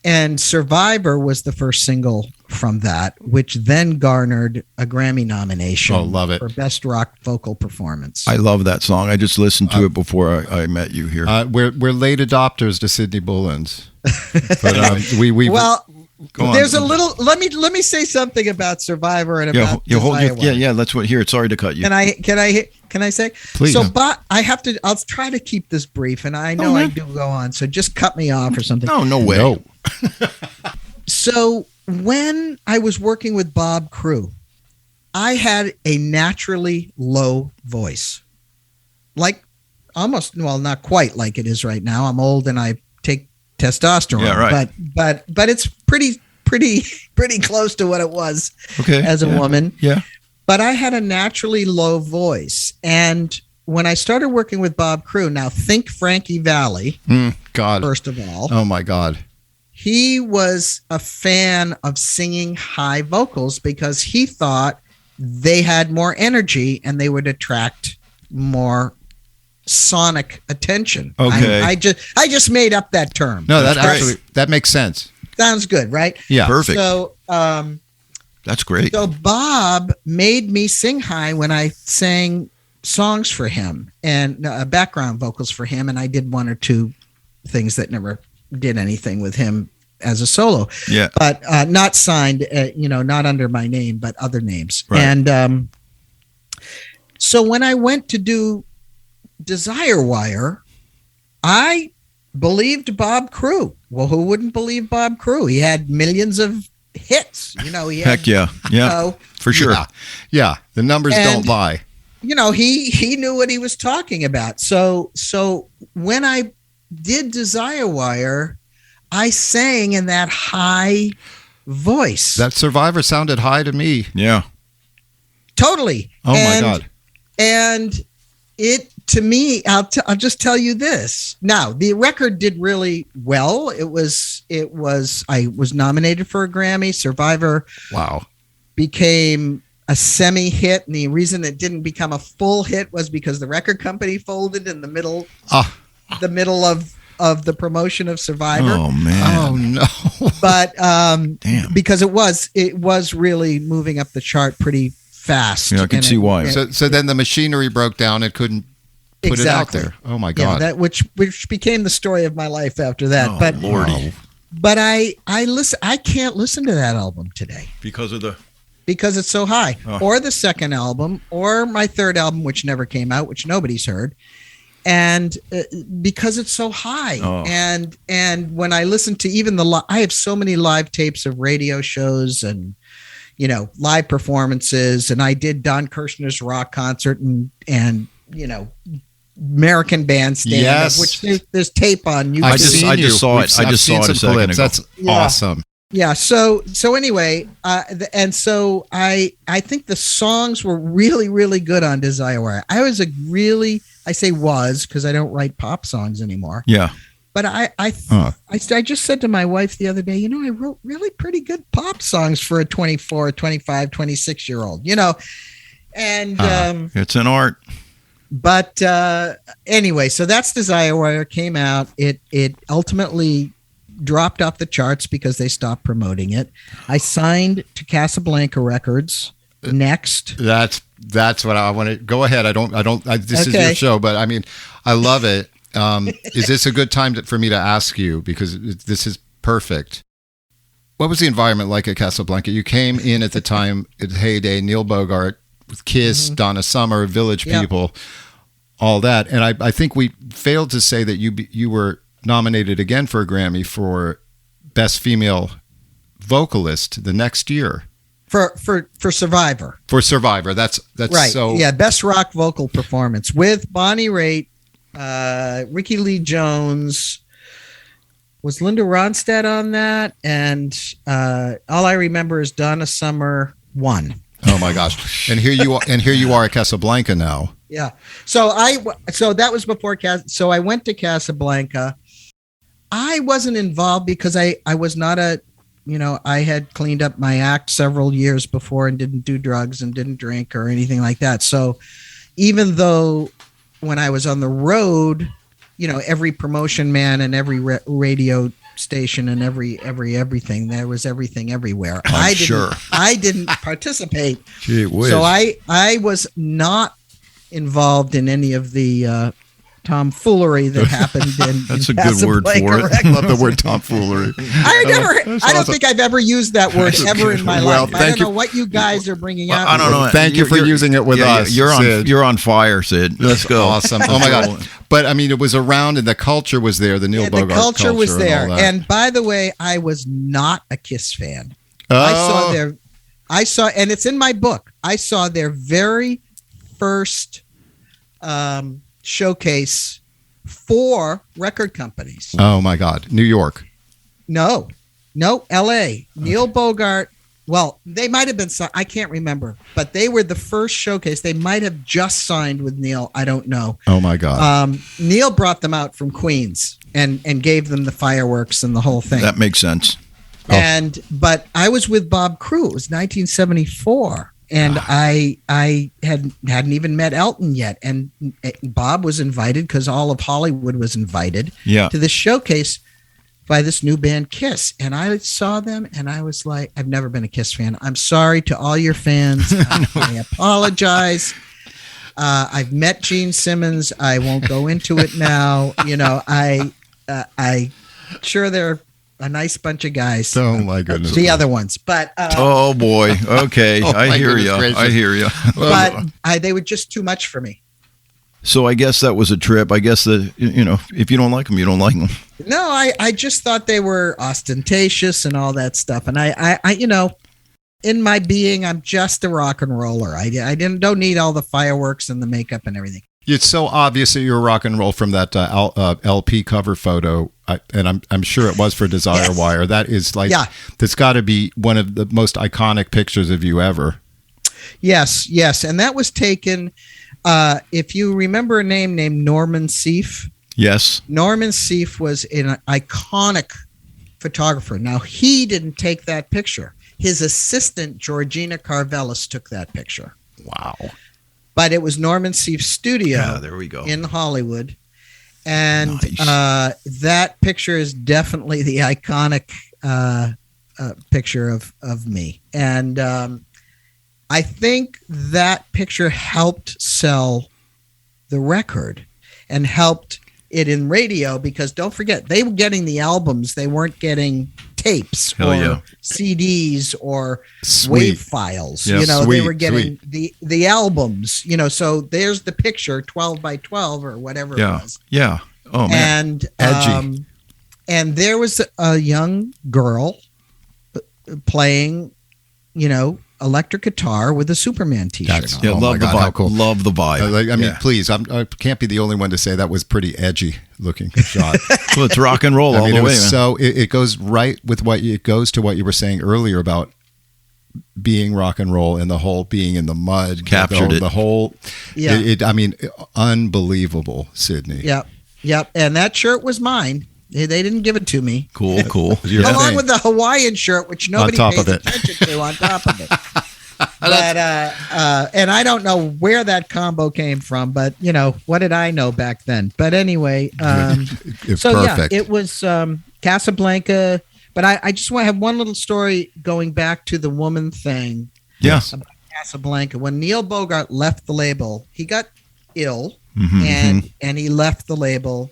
[SPEAKER 4] And Survivor was the first single from that, which then garnered a Grammy nomination.
[SPEAKER 3] Oh, love it.
[SPEAKER 4] For Best Rock Vocal Performance.
[SPEAKER 1] I love that song. I just listened to it before I met you here.
[SPEAKER 3] We're late adopters to Cidny Bullens. But we
[SPEAKER 4] well,
[SPEAKER 1] Go on.
[SPEAKER 4] there's a little. Let me say something about Survivor and about Desire Wire.
[SPEAKER 1] yeah. Let's hear it. Sorry to cut you.
[SPEAKER 4] Can I say?
[SPEAKER 3] Please.
[SPEAKER 4] So, I'll try to keep this brief, and I know I do go on. So just cut me off or something.
[SPEAKER 1] No way.
[SPEAKER 3] No.
[SPEAKER 4] So when I was working with Bob Crewe, I had a naturally low voice, like almost, well, not quite like it is right now. I'm old and I take testosterone,
[SPEAKER 1] Yeah, right.
[SPEAKER 4] but it's pretty close to what it was as a woman.
[SPEAKER 1] Yeah.
[SPEAKER 4] But I had a naturally low voice. And when I started working with Bob Crewe, now think Frankie Valli,
[SPEAKER 3] God.
[SPEAKER 4] first of all.
[SPEAKER 3] Oh my God.
[SPEAKER 4] He was a fan of singing high vocals because he thought they had more energy and they would attract more sonic attention.
[SPEAKER 1] Okay.
[SPEAKER 4] I just made up that term.
[SPEAKER 3] No, that makes sense.
[SPEAKER 4] Sounds good, right?
[SPEAKER 3] Yeah.
[SPEAKER 1] Perfect.
[SPEAKER 4] So,
[SPEAKER 1] That's great.
[SPEAKER 4] So Bob made me sing high when I sang songs for him and background vocals for him, and I did one or two things that never did anything with him as a solo.
[SPEAKER 1] Yeah.
[SPEAKER 4] But not signed, not under my name, but other names.
[SPEAKER 1] Right.
[SPEAKER 4] And so when I went to do Desire Wire, I believed Bob Crewe. Well, who wouldn't believe Bob Crewe? He had millions of hits. He
[SPEAKER 1] Heck yeah. Yeah. For sure.
[SPEAKER 3] Yeah. The numbers don't lie.
[SPEAKER 4] He knew what he was talking about. So when I did Desire Wire, I sang in that high voice.
[SPEAKER 3] That Survivor sounded high to me.
[SPEAKER 1] Yeah.
[SPEAKER 4] Totally.
[SPEAKER 3] Oh my God.
[SPEAKER 4] And it, to me, I'll just tell you this. Now, the record did really well. I was nominated for a Grammy. Survivor became a semi-hit, and the reason it didn't become a full hit was because the record company folded in the middle of the promotion of Survivor.
[SPEAKER 1] Oh man.
[SPEAKER 3] Oh no.
[SPEAKER 4] But
[SPEAKER 1] Damn.
[SPEAKER 4] because it was really moving up the chart pretty fast.
[SPEAKER 1] Yeah, I can see why.
[SPEAKER 3] So then the machinery broke down and couldn't put it out there. Oh my God.
[SPEAKER 4] Yeah, which became the story of my life after that.
[SPEAKER 1] Oh,
[SPEAKER 4] but
[SPEAKER 1] Lordy.
[SPEAKER 4] But I can't listen to that album today
[SPEAKER 1] Because
[SPEAKER 4] it's so high.
[SPEAKER 1] Oh.
[SPEAKER 4] Or the second album, or my third album, which never came out, which nobody's heard. And because it's so high.
[SPEAKER 1] Oh.
[SPEAKER 4] And when I listen to even I have so many live tapes of radio shows and, live performances. And I did Don Kirshner's rock concert and American Bandstand,
[SPEAKER 3] Yes.
[SPEAKER 4] which there's tape on YouTube.
[SPEAKER 1] I just saw it. I just saw it a second ago.
[SPEAKER 3] That's awesome.
[SPEAKER 4] Yeah. So anyway, and so I think the songs were really, really good on Desire Wire. I say was because I don't write pop songs anymore.
[SPEAKER 1] Yeah.
[SPEAKER 4] But I just said to my wife the other day, I wrote really pretty good pop songs for a 24, 25, 26-year-old, and
[SPEAKER 1] It's an art.
[SPEAKER 4] but anyway, so that's Desire Wire came out. It ultimately dropped off the charts because they stopped promoting it. I signed to Casablanca Records next.
[SPEAKER 3] That's what I want to go ahead. This is your show, but I mean, I love it. Is this a good time for me to ask you? Because this is perfect. What was the environment like at Casablanca? You came in at the time, at heyday, Neil Bogart, with Kiss, Donna Summer, Village People, all that. And I think we failed to say that you were nominated again for a Grammy for Best Female Vocalist the next year.
[SPEAKER 4] For Survivor.
[SPEAKER 3] For Survivor. That's
[SPEAKER 4] right.
[SPEAKER 3] so...
[SPEAKER 4] Yeah, Best Rock Vocal Performance with Bonnie Raitt, Ricky Lee Jones. Was Linda Ronstadt on that? And all I remember is Donna Summer won.
[SPEAKER 3] Oh my gosh! And here you are at Casablanca now.
[SPEAKER 4] Yeah. So that was before So I went to Casablanca. I wasn't involved because I was not I had cleaned up my act several years before and didn't do drugs and didn't drink or anything like that. So even though when I was on the road, every promotion man and every radio station and everything, there was everything everywhere. I didn't participate.
[SPEAKER 1] Gee whiz.
[SPEAKER 4] So I was not involved in any of the tomfoolery that happened in
[SPEAKER 1] That's a
[SPEAKER 4] Casablanca
[SPEAKER 1] good word for it.
[SPEAKER 3] I love the word tomfoolery.
[SPEAKER 4] I don't think I've ever used that word ever in my life. I don't know what you guys are bringing out.
[SPEAKER 1] I don't know.
[SPEAKER 3] Thank you for using it with us.
[SPEAKER 1] You're on fire, Sid. Let's go.
[SPEAKER 3] Awesome. Oh my God. But I mean, it was around and the culture was there. The Neil Bogart
[SPEAKER 4] the culture was there.
[SPEAKER 3] And,
[SPEAKER 4] and by the way, I was not a Kiss fan.
[SPEAKER 3] Oh.
[SPEAKER 4] I saw, and it's in my book. I saw their very first showcase for record companies.
[SPEAKER 3] Oh my God. New York.
[SPEAKER 4] No, L.A. Neil Bogart. Well, they might have been. I can't remember, but they were the first showcase. They might have just signed with Neil. I don't know.
[SPEAKER 3] Oh my God.
[SPEAKER 4] Neil brought them out from Queens and gave them the fireworks and the whole thing.
[SPEAKER 1] That makes sense.
[SPEAKER 4] But I was with Bob Crewe. It was 1974, and I hadn't even met Elton yet. And Bob was invited because all of Hollywood was invited to this showcase by this new band Kiss. And I saw them and I was like, I've never been a Kiss fan. I'm sorry to all your fans. I apologize. I've met Gene Simmons. I won't go into it now. I sure they're a nice bunch of guys.
[SPEAKER 3] Oh my goodness.
[SPEAKER 4] The other ones, but
[SPEAKER 1] oh boy. Okay. I hear you.
[SPEAKER 4] But they were just too much for me.
[SPEAKER 1] So I guess that was a trip. I guess that, if you don't like them, you don't like them.
[SPEAKER 4] No, I just thought they were ostentatious and all that stuff. And I in my being, I'm just a rock and roller. I don't need all the fireworks and the makeup and everything.
[SPEAKER 3] It's so obvious that you're rock and roll from that LP cover photo, and I'm sure it was for Desire Wire. That is that's got to be one of the most iconic pictures of you ever.
[SPEAKER 4] Yes, and that was taken. If you remember a name named Norman Seef.
[SPEAKER 1] Yes.
[SPEAKER 4] Norman Seef was an iconic photographer. Now, he didn't take that picture. His assistant, Georgina Karvellas, took that picture.
[SPEAKER 3] Wow.
[SPEAKER 4] But it was Norman Seef's studio
[SPEAKER 1] there we go.
[SPEAKER 4] in Hollywood. And
[SPEAKER 1] Nice.
[SPEAKER 4] That picture is definitely the iconic picture of me. And I think that picture helped sell the record and helped it in radio, because don't forget, they were getting the albums. They weren't getting tapes CDs or wave files.
[SPEAKER 1] Yeah,
[SPEAKER 4] they were getting the albums, so there's the picture 12 by 12 or whatever it was.
[SPEAKER 1] Yeah. Oh man.
[SPEAKER 4] And
[SPEAKER 3] edgy.
[SPEAKER 4] And there was a young girl playing, electric guitar with a Superman t-shirt on.
[SPEAKER 1] Love the vibe.
[SPEAKER 3] Cool.
[SPEAKER 1] Love the vibe.
[SPEAKER 3] Please, I can't be the only one to say that was pretty edgy looking shot.
[SPEAKER 1] Well, it's rock and roll all the way, man.
[SPEAKER 3] So it goes right with what you were saying earlier about being rock and roll and the whole being in the mud.
[SPEAKER 1] Captured it.
[SPEAKER 3] The whole, unbelievable, Cidny.
[SPEAKER 4] Yep. And that shirt was mine. They didn't give it to me.
[SPEAKER 1] Cool.
[SPEAKER 4] Along with the Hawaiian shirt, which nobody pays attention to on top of it. But and I don't know where that combo came from, but what did I know back then? But anyway,
[SPEAKER 3] it's
[SPEAKER 4] so
[SPEAKER 3] perfect.
[SPEAKER 4] it was Casablanca. But I just want to have one little story going back to the woman thing.
[SPEAKER 1] Yes.
[SPEAKER 4] About Casablanca. When Neil Bogart left the label, he got ill and he left the label.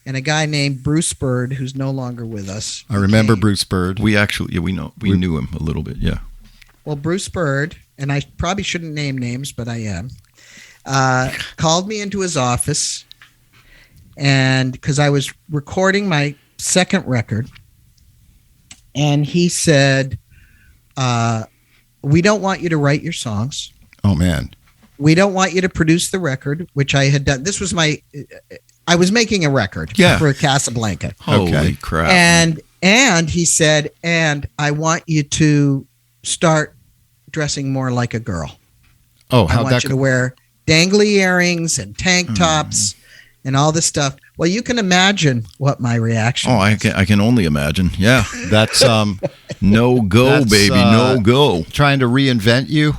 [SPEAKER 4] And a guy named Bruce Bird, who's no longer with us.
[SPEAKER 3] I remember Bruce Bird.
[SPEAKER 1] We actually, we knew him a little bit, yeah.
[SPEAKER 4] Well, Bruce Bird, and I probably shouldn't name names, but I am, called me into his office, and because I was recording my second record, and he said, we don't want you to write your songs.
[SPEAKER 3] Oh, man.
[SPEAKER 4] We don't want you to produce the record, which I had done. This was I was making a record for Casablanca.
[SPEAKER 1] Holy crap.
[SPEAKER 4] And he said, and I want you to start dressing more like a girl.
[SPEAKER 3] Oh,
[SPEAKER 4] I want you to wear dangly earrings and tank tops and all this stuff. Well, you can imagine what my reaction was.
[SPEAKER 1] I can only imagine. Yeah.
[SPEAKER 3] That's
[SPEAKER 1] no go, baby. No go.
[SPEAKER 3] Trying to reinvent you.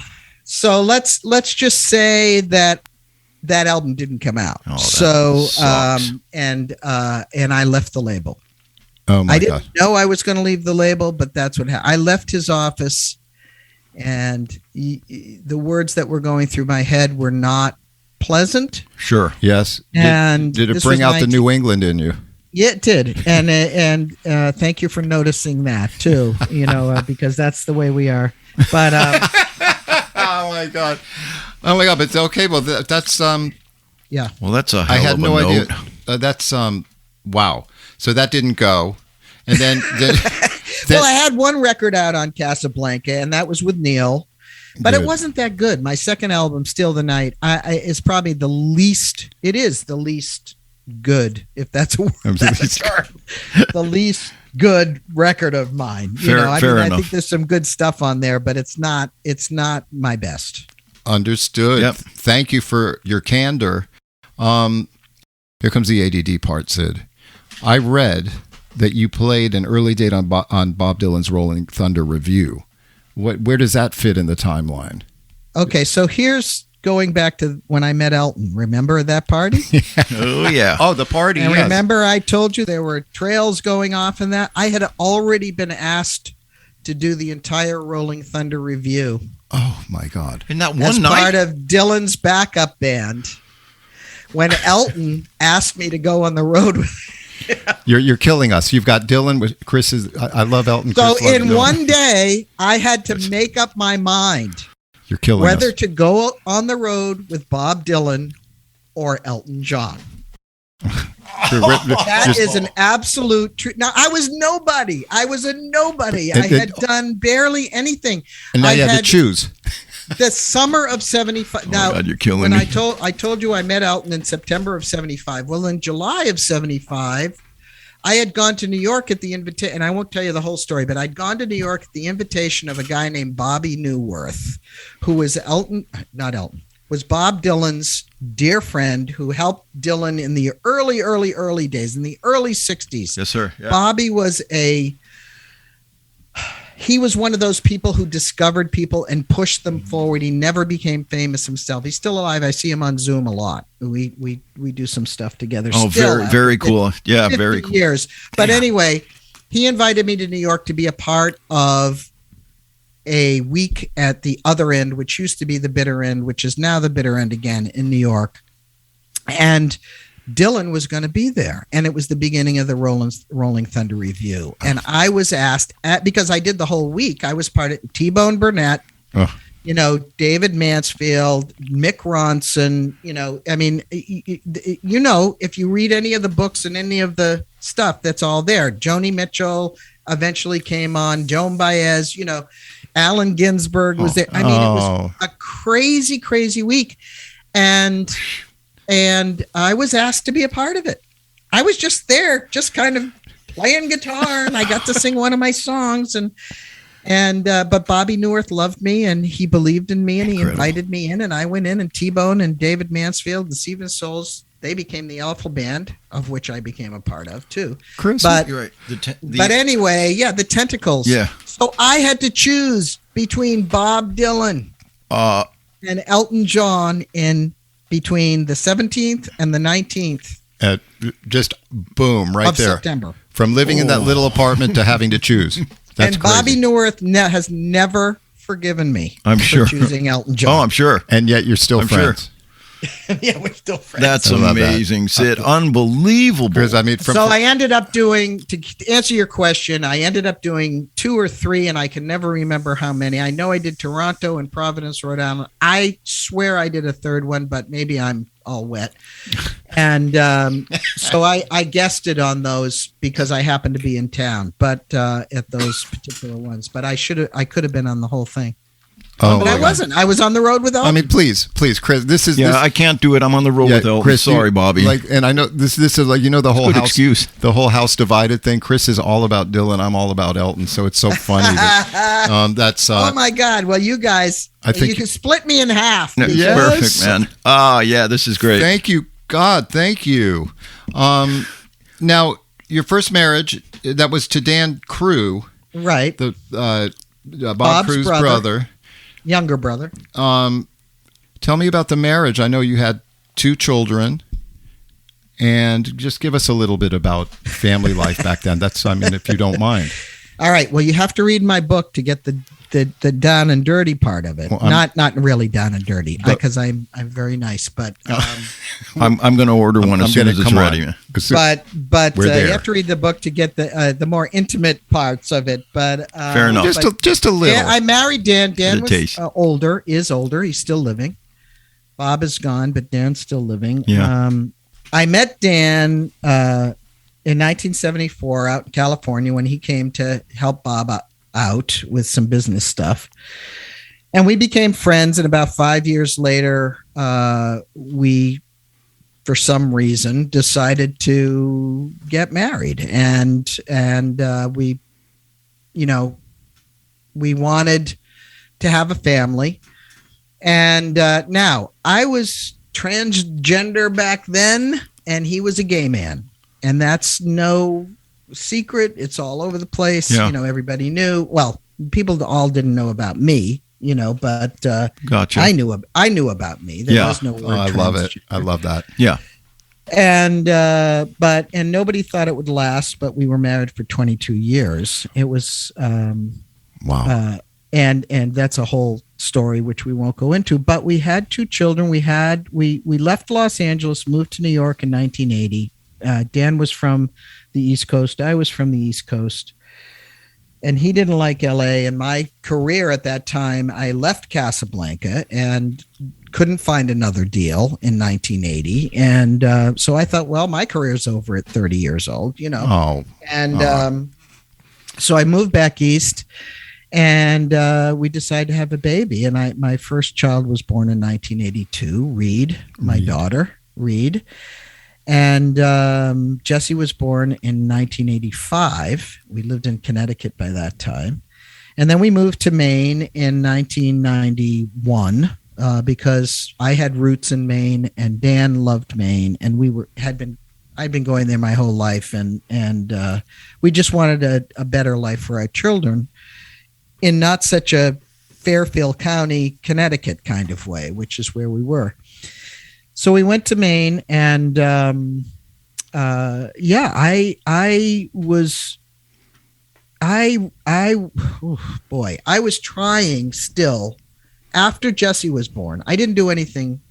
[SPEAKER 4] So let's just say that album didn't come out.
[SPEAKER 1] Oh,
[SPEAKER 4] and I left the label.
[SPEAKER 3] Oh my
[SPEAKER 4] I
[SPEAKER 3] God.
[SPEAKER 4] didn't know I was going to leave the label, but that's what happened. I left his office, and the words that were going through my head were not pleasant.
[SPEAKER 1] Sure.
[SPEAKER 3] Yes.
[SPEAKER 4] And
[SPEAKER 3] did it bring out the New England in you?
[SPEAKER 4] Yeah, it did. And thank you for noticing that too. Because that's the way we are. But
[SPEAKER 3] oh my God. But it's okay. Well, that's
[SPEAKER 4] yeah.
[SPEAKER 1] Well, that's a hell
[SPEAKER 3] I had
[SPEAKER 1] of a
[SPEAKER 3] no
[SPEAKER 1] note.
[SPEAKER 3] idea. That's wow. So that didn't go, and then
[SPEAKER 4] well, I had one record out on Casablanca, and that was with Neil, but
[SPEAKER 3] Good.
[SPEAKER 4] It wasn't that good. My second album, Still the Night, is probably the least. It is the least good, if that's a word. That's a term. The least good record of mine.
[SPEAKER 1] Fair
[SPEAKER 4] I
[SPEAKER 1] enough.
[SPEAKER 4] think there's some good stuff on there, but it's not my best.
[SPEAKER 3] Understood.
[SPEAKER 1] Yep.
[SPEAKER 3] Thank you for your candor. Here comes the ADD part, Sid. I read that you played an early date on Bob Dylan's Rolling Thunder Review. Where does that fit in the timeline?
[SPEAKER 4] Okay, so here's going back to when I met Elton. Remember that party?
[SPEAKER 1] Oh, yeah.
[SPEAKER 3] Oh, the party.
[SPEAKER 4] And
[SPEAKER 3] yes.
[SPEAKER 4] remember I told you there were trails going off in that? I had already been asked to do the entire Rolling Thunder Review.
[SPEAKER 3] Oh, my God.
[SPEAKER 1] In that one
[SPEAKER 4] as
[SPEAKER 1] night?
[SPEAKER 4] part of Dylan's backup band. When Elton asked me to go on the road with
[SPEAKER 3] You're killing us. You've got Dylan with Chris's. I love Elton.
[SPEAKER 4] So
[SPEAKER 3] Chris
[SPEAKER 4] in one day, I had to make up my mind
[SPEAKER 3] You're killing
[SPEAKER 4] whether
[SPEAKER 3] us.
[SPEAKER 4] to go on the road with Bob Dylan or Elton John. That is an absolute truth. Now, I was nobody. I was a nobody. I had done barely anything.
[SPEAKER 3] And now you had to choose.
[SPEAKER 4] The summer of 75. Now,
[SPEAKER 1] God, you're killing
[SPEAKER 4] when
[SPEAKER 1] me.
[SPEAKER 4] I told you I met Elton in September of 75. Well, in July of 75, I had gone to New York at the invitation, and I won't tell you the whole story, but I'd gone to New York at the invitation of a guy named Bobby Newworth, who was was Bob Dylan's dear friend who helped Dylan in the early days, in the early 60s.
[SPEAKER 1] Yes, sir. Yeah.
[SPEAKER 4] Bobby was he was one of those people who discovered people and pushed them forward. He never became famous himself. He's still alive. I see him on Zoom a lot. We do some stuff together.
[SPEAKER 1] Oh,
[SPEAKER 4] still
[SPEAKER 1] very cool. Yeah, very cool.
[SPEAKER 4] Years. But anyway, he invited me to New York to be a part of a week at the other end, which used to be the bitter end, which is now the bitter end again in New York. And Dylan was going to be there, and it was the beginning of the Rolling Thunder Review. And I was asked, because I did the whole week, I was part of T-Bone Burnett, David Mansfield, Mick Ronson, if you read any of the books and any of the stuff, that's all there. Joni Mitchell eventually came on, Joan Baez, Allen Ginsberg was there. I mean, it was a crazy, crazy week. And I was asked to be a part of it. I was just there, just kind of playing guitar, and I got to sing one of my songs. But Bobby Newworth loved me, and he believed in me, and he invited me in, and I went in, and T-Bone and David Mansfield and Stephen Souls, they became the Alpha Band, of which I became a part of too.
[SPEAKER 3] Chris,
[SPEAKER 4] but
[SPEAKER 1] you're right.
[SPEAKER 4] But anyway, the Tentacles.
[SPEAKER 1] Yeah.
[SPEAKER 4] So I had to choose between Bob Dylan and Elton John in between the 17th and the 19th
[SPEAKER 3] just boom right
[SPEAKER 4] of
[SPEAKER 3] there.
[SPEAKER 4] September.
[SPEAKER 3] From living in that little apartment to having to choose. That's
[SPEAKER 4] and Bobby
[SPEAKER 3] crazy.
[SPEAKER 4] Newworth has never forgiven me
[SPEAKER 1] I'm
[SPEAKER 4] for
[SPEAKER 1] sure.
[SPEAKER 4] choosing Elton John.
[SPEAKER 1] Oh, I'm sure.
[SPEAKER 3] And yet you're still
[SPEAKER 1] I'm
[SPEAKER 3] friends.
[SPEAKER 4] Yeah, we're still friends.
[SPEAKER 1] That's
[SPEAKER 3] I love that.
[SPEAKER 1] amazing, Sid. Unbelievable.
[SPEAKER 3] Because
[SPEAKER 4] So I ended up doing, to answer your question, I ended up doing 2 or 3, and I can never remember how many. I know I did Toronto and Providence, Rhode Island. I swear I did a third one, but maybe I'm all wet. And So I guested on those because I happened to be in town, but at those particular ones. But I could have been on the whole thing.
[SPEAKER 3] Oh,
[SPEAKER 4] but I wasn't. I was on the road with Elton.
[SPEAKER 3] I mean, please, Chris. This is
[SPEAKER 1] I can't do it. I'm on the road with Elton.
[SPEAKER 3] Chris,
[SPEAKER 1] sorry, Bobby.
[SPEAKER 3] And I know this is like the whole
[SPEAKER 1] Good
[SPEAKER 3] house
[SPEAKER 1] excuse.
[SPEAKER 3] The whole house divided thing. Chris is all about Dylan. I'm all about Elton. So it's so funny. That, that's.
[SPEAKER 4] Oh my God! Well, you guys,
[SPEAKER 3] I think
[SPEAKER 4] you can split me in half.
[SPEAKER 1] No,
[SPEAKER 3] Yes.
[SPEAKER 1] perfect, man. Yeah, this is great.
[SPEAKER 3] Thank you, God. Thank you. Now, your first marriage that was to Dan Crewe,
[SPEAKER 4] Right.
[SPEAKER 3] the Bob
[SPEAKER 4] Bob's
[SPEAKER 3] Crewe's
[SPEAKER 4] brother.
[SPEAKER 3] brother.
[SPEAKER 4] Younger brother.
[SPEAKER 3] Tell me about the marriage. I know you had 2 children, and just give us a little bit about family life back then. If you don't mind.
[SPEAKER 4] All right. Well, you have to read my book to get the down and dirty part of it.
[SPEAKER 3] Well,
[SPEAKER 4] not really down and dirty, because I'm very nice, but
[SPEAKER 1] I'm going to order one as soon as it's ready.
[SPEAKER 4] but
[SPEAKER 3] We're
[SPEAKER 4] you
[SPEAKER 3] there.
[SPEAKER 4] have to read the book to get the more intimate parts of it. But
[SPEAKER 1] Fair enough.
[SPEAKER 3] Just a little.
[SPEAKER 4] Dan, I married Dan. Dan
[SPEAKER 1] The
[SPEAKER 4] was
[SPEAKER 1] taste.
[SPEAKER 4] older. He's still living. Bob is gone, but Dan's still living.
[SPEAKER 1] Yeah.
[SPEAKER 4] I met Dan in 1974 out in California when he came to help Bob out with some business stuff. And we became friends. And about 5 years later, we, for some reason, decided to get married. And we wanted to have a family. And now I was transgender back then, and he was a gay man. And that's no secret. It's all over the place.
[SPEAKER 1] Yeah.
[SPEAKER 4] Everybody knew. Well, people all didn't know about me, but
[SPEAKER 1] Gotcha.
[SPEAKER 4] I knew about me. There was no word.
[SPEAKER 3] I love it.
[SPEAKER 4] transgender.
[SPEAKER 3] I love that.
[SPEAKER 1] Yeah.
[SPEAKER 4] And nobody thought it would last, but we were married for 22 years. It was
[SPEAKER 3] Wow.
[SPEAKER 4] and that's a whole story which we won't go into, but we had 2 children. We left Los Angeles, moved to New York in 1980. Dan was from the East Coast. I was from the East Coast, and he didn't like LA. And my career at that time, I left Casablanca and couldn't find another deal in 1980. And so I thought, well, my career's over at 30 years old,
[SPEAKER 3] Oh.
[SPEAKER 4] And so I moved back east, and we decided to have a baby. And my first child was born in 1982, Reid, my daughter, Reid. And Jessie was born in 1985. We lived in Connecticut by that time. And then we moved to Maine in 1991 because I had roots in Maine and Dan loved Maine. And I'd been going there my whole life. And we just wanted a better life for our children in not such a Fairfield County, Connecticut kind of way, which is where we were. So we went to Maine, and I was trying still after Jessie was born. I didn't do anything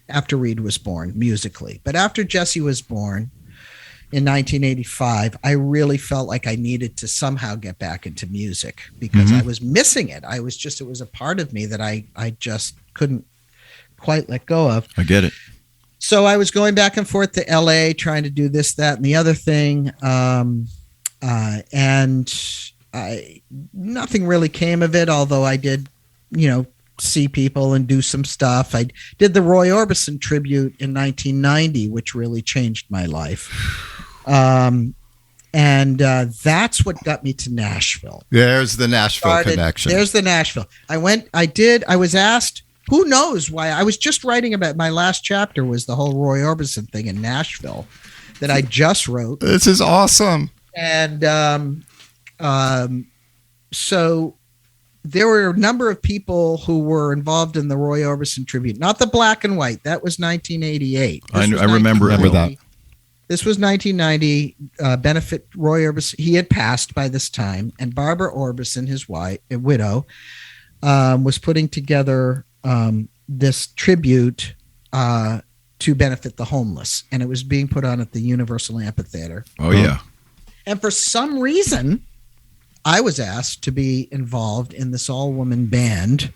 [SPEAKER 4] after Reid was born musically, but after Jessie was born in 1985, I really felt like I needed to somehow get back into music because I was missing it. It was a part of me that I just couldn't quite let go of.
[SPEAKER 1] I get it.
[SPEAKER 4] So I was going back and forth to LA trying to do this, that, and the other thing. Nothing really came of it, although I did, see people and do some stuff. I did the Roy Orbison tribute in 1990, which really changed my life. That's what got me to Nashville.
[SPEAKER 3] There's the Nashville connection.
[SPEAKER 4] There's the Nashville. I was asked, who knows why? I was just writing about my last chapter was the whole Roy Orbison thing in Nashville that I just wrote.
[SPEAKER 3] This is awesome.
[SPEAKER 4] And so there were a number of people who were involved in the Roy Orbison tribute, not the black and white. That was 1988.
[SPEAKER 1] I remember
[SPEAKER 3] that.
[SPEAKER 4] This was 1990 benefit Roy Orbison. He had passed by this time, and Barbara Orbison, his wife, a widow, was putting together this tribute to benefit the homeless, and it was being put on at the Universal Amphitheater.
[SPEAKER 1] Oh yeah.
[SPEAKER 4] And for some reason, I was asked to be involved in this all-woman band.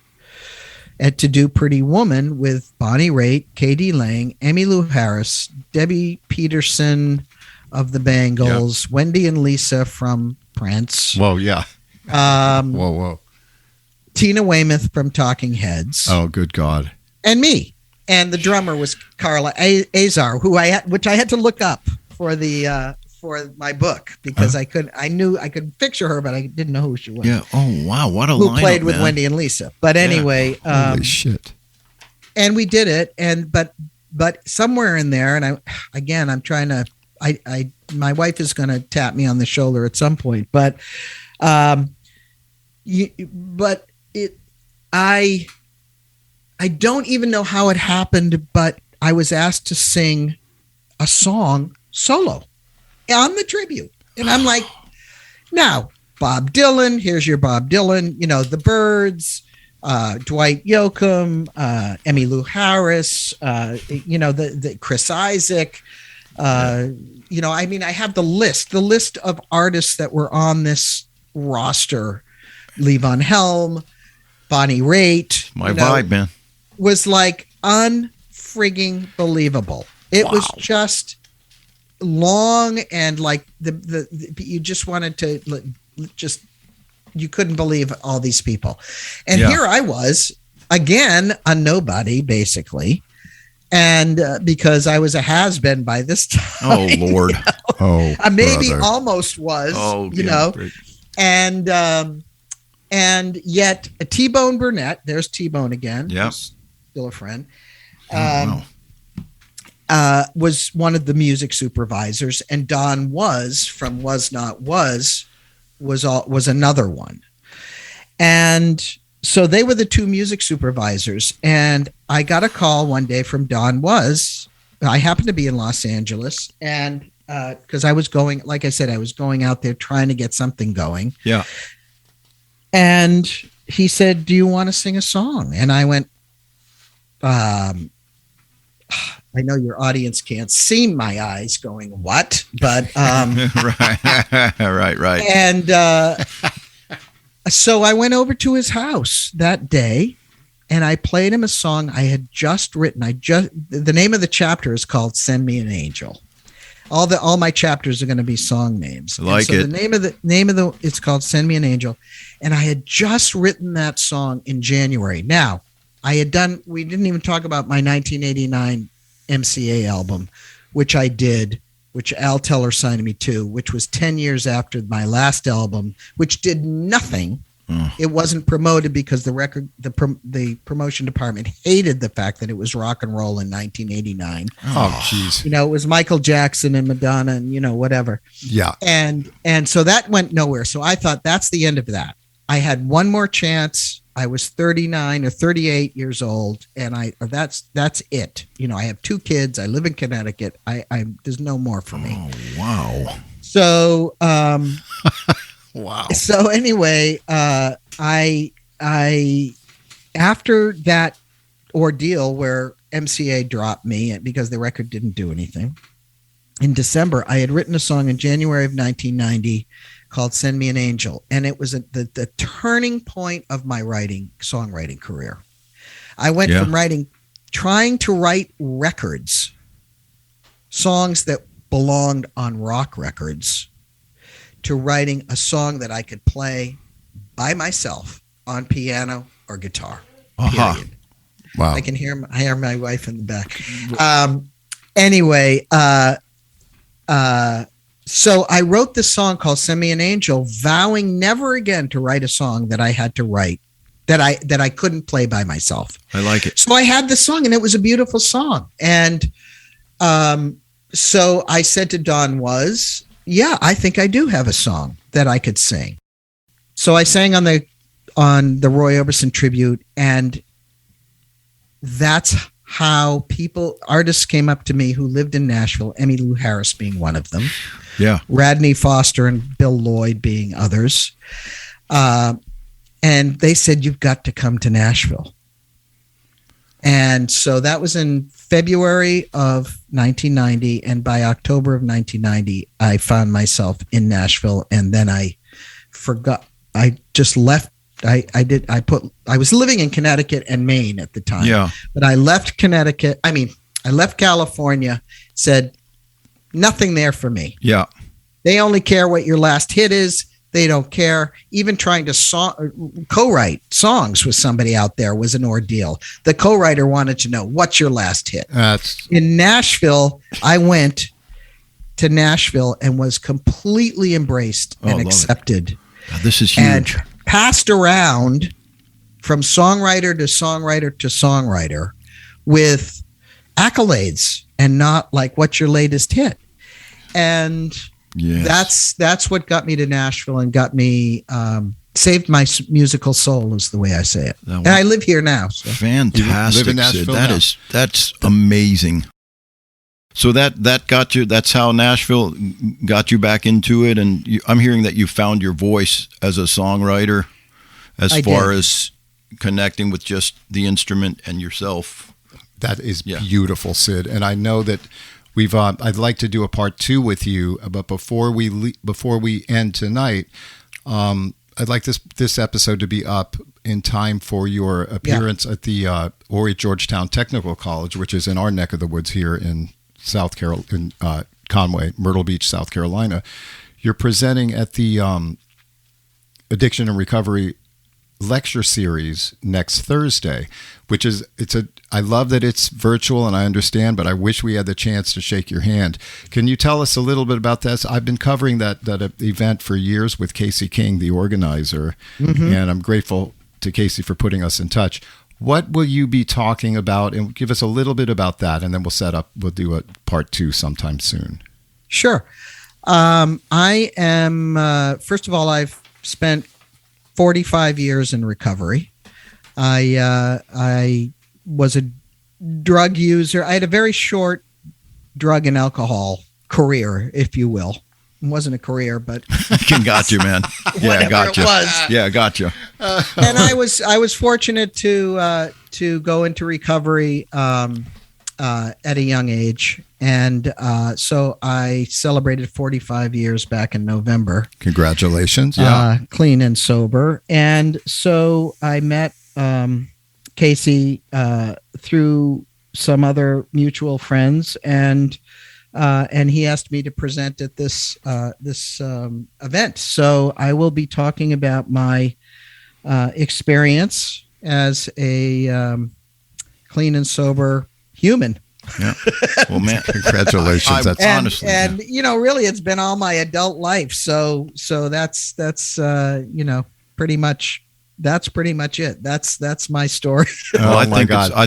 [SPEAKER 4] to do Pretty Woman with Bonnie Raitt, K.D. Lang, Emmylou Harris, Debbie Peterson of the Bangles, Wendy and Lisa from Prince.
[SPEAKER 3] Whoa, yeah. Whoa.
[SPEAKER 4] Tina Weymouth from Talking Heads.
[SPEAKER 3] Oh, good God.
[SPEAKER 4] And me. And the drummer was Carla Azar, which I had to look up for my book because I knew I could picture her, but I didn't know who she was.
[SPEAKER 1] Yeah. Oh, wow. What a
[SPEAKER 4] who
[SPEAKER 1] lineup,
[SPEAKER 4] played with
[SPEAKER 1] man.
[SPEAKER 4] Wendy and Lisa. But anyway,
[SPEAKER 3] Holy shit.
[SPEAKER 4] And we did it. And but somewhere in there, and I'm trying to. My wife is going to tap me on the shoulder at some point, but I don't even know how it happened, but I was asked to sing a song solo on the tribute. And I'm like, now, Bob Dylan, here's your Bob Dylan, the Byrds, Dwight Yoakam, Emmylou Harris, the Chris Isaac. I have the list of artists that were on this roster. Levon Helm, Bonnie Raitt.
[SPEAKER 1] My vibe, man.
[SPEAKER 4] Was like unfrigging believable. It was just long and like the you just wanted to you couldn't believe all these people. And here I was again, a nobody basically. And because I was a has-been by this time.
[SPEAKER 1] Oh, Lord.
[SPEAKER 4] Maybe
[SPEAKER 3] brother.
[SPEAKER 4] almost was,
[SPEAKER 1] Great.
[SPEAKER 4] And yet T-Bone Burnett, there's T-Bone again.
[SPEAKER 1] Yeah.
[SPEAKER 4] Still a friend.
[SPEAKER 1] Wow.
[SPEAKER 4] Was one of the music supervisors, and Don from Was Not Was another one. And so they were the two music supervisors. And I got a call one day from Don I happened to be in Los Angeles, and because I was going, like I said, I was going out there trying to get something going.
[SPEAKER 1] Yeah.
[SPEAKER 4] And he said, "Do you want to sing a song?" And I went, I know your audience can't see my eyes going, "What?" But
[SPEAKER 1] right.
[SPEAKER 4] And so I went over to his house that day, and I played him a song I had just written. The name of the chapter is called "Send Me an Angel." All my chapters are going to be song names.
[SPEAKER 1] I like it.
[SPEAKER 4] The name of the it's called "Send Me an Angel," and I had just written that song in January. Now we didn't even talk about my 1989 MCA album, which I did, which Al Teller signed me to, which was 10 years after my last album, which did nothing. It wasn't promoted because the promotion department hated the fact that it was rock and roll in 1989.
[SPEAKER 3] Oh, jeez.
[SPEAKER 4] It was Michael Jackson and Madonna and whatever. Yeah. And so that went nowhere. So I thought that's the end of that. I had one more chance. I was 39 or 38 years old, and that's it. I have two kids. I live in Connecticut. There's no more for me.
[SPEAKER 1] Oh, wow.
[SPEAKER 4] So,
[SPEAKER 3] wow.
[SPEAKER 4] So anyway, I after that ordeal where MCA dropped me because the record didn't do anything, in December, I had written a song in January of 1990 called "Send Me an Angel," and it was the turning point of my songwriting career. I went from trying to write records, songs that belonged on rock records, to writing a song that I could play by myself on piano or guitar. Period.
[SPEAKER 3] Wow.
[SPEAKER 4] I can hear my wife in the back. Anyway, so I wrote this song called "Send Me an Angel," vowing never again to write a song that I had to write that I couldn't play by myself.
[SPEAKER 1] I like it.
[SPEAKER 4] So I had the song, and it was a beautiful song. And so I said to Don I think I do have a song that I could sing. So I sang on the Roy Orbison tribute, and that's how artists came up to me who lived in Nashville, Emmylou Harris being one of them.
[SPEAKER 1] Yeah.
[SPEAKER 4] Radney Foster and Bill Lloyd being others. And they said, "You've got to come to Nashville." And so that was in February of 1990. And by October of 1990, I found myself in Nashville. And then I just left I was living in Connecticut and Maine at the time.
[SPEAKER 1] Yeah.
[SPEAKER 4] But I left I left California, said nothing there for me.
[SPEAKER 1] Yeah.
[SPEAKER 4] They only care what your last hit is. They don't care. Even trying to co-write songs with somebody out there was an ordeal. The co-writer wanted to know, what's your last hit? In Nashville, I went to Nashville and was completely embraced and accepted.
[SPEAKER 1] This is huge.
[SPEAKER 4] And passed around from songwriter to songwriter to songwriter with accolades and not like, what's your latest hit? And that's what got me to Nashville and got me saved my musical soul, is the way I say it. And I live here now. So.
[SPEAKER 1] Fantastic.
[SPEAKER 3] Live in Nashville
[SPEAKER 1] Sid. That's amazing. So that got you. That's how Nashville got you back into it. And I'm hearing that you found your voice as a songwriter, as far as connecting with just the instrument and yourself.
[SPEAKER 3] That is beautiful, Sid. And I know that we've. I'd like to do a part 2 with you, but before we end tonight, I'd like this episode to be up in time for your appearance at the Horry-Georgetown Technical College, which is in our neck of the woods here in Conway, Myrtle Beach, South Carolina. You're presenting at the Addiction and Recovery lecture series next Thursday, which is I love that it's virtual, and I understand, but I wish we had the chance to shake your hand. Can you tell us a little bit about this? I've been covering that event for years with Casey King, the organizer, and I'm grateful to Casey for putting us in touch. What will you be talking about? And give us a little bit about that, and then we'll do a part 2 sometime soon.
[SPEAKER 4] Sure. I am, first of all, I've spent 45 years in recovery. I was a drug user. I had a very short drug and alcohol career, if you will. It wasn't a career, but
[SPEAKER 1] got you, man. Yeah, got you. Yeah, got you.
[SPEAKER 4] And I was fortunate to go into recovery at a young age, and so I celebrated 45 years back in November.
[SPEAKER 3] Congratulations!
[SPEAKER 4] Clean and sober, and so I met Casey through some other mutual friends, and he asked me to present at this event. So I will be talking about my experience as a clean and sober human.
[SPEAKER 1] Yeah. Well, man,
[SPEAKER 3] congratulations. That's
[SPEAKER 1] honestly,
[SPEAKER 4] and really, it's been all my adult life. So that's pretty much. That's pretty much it. That's my story.
[SPEAKER 1] Well, I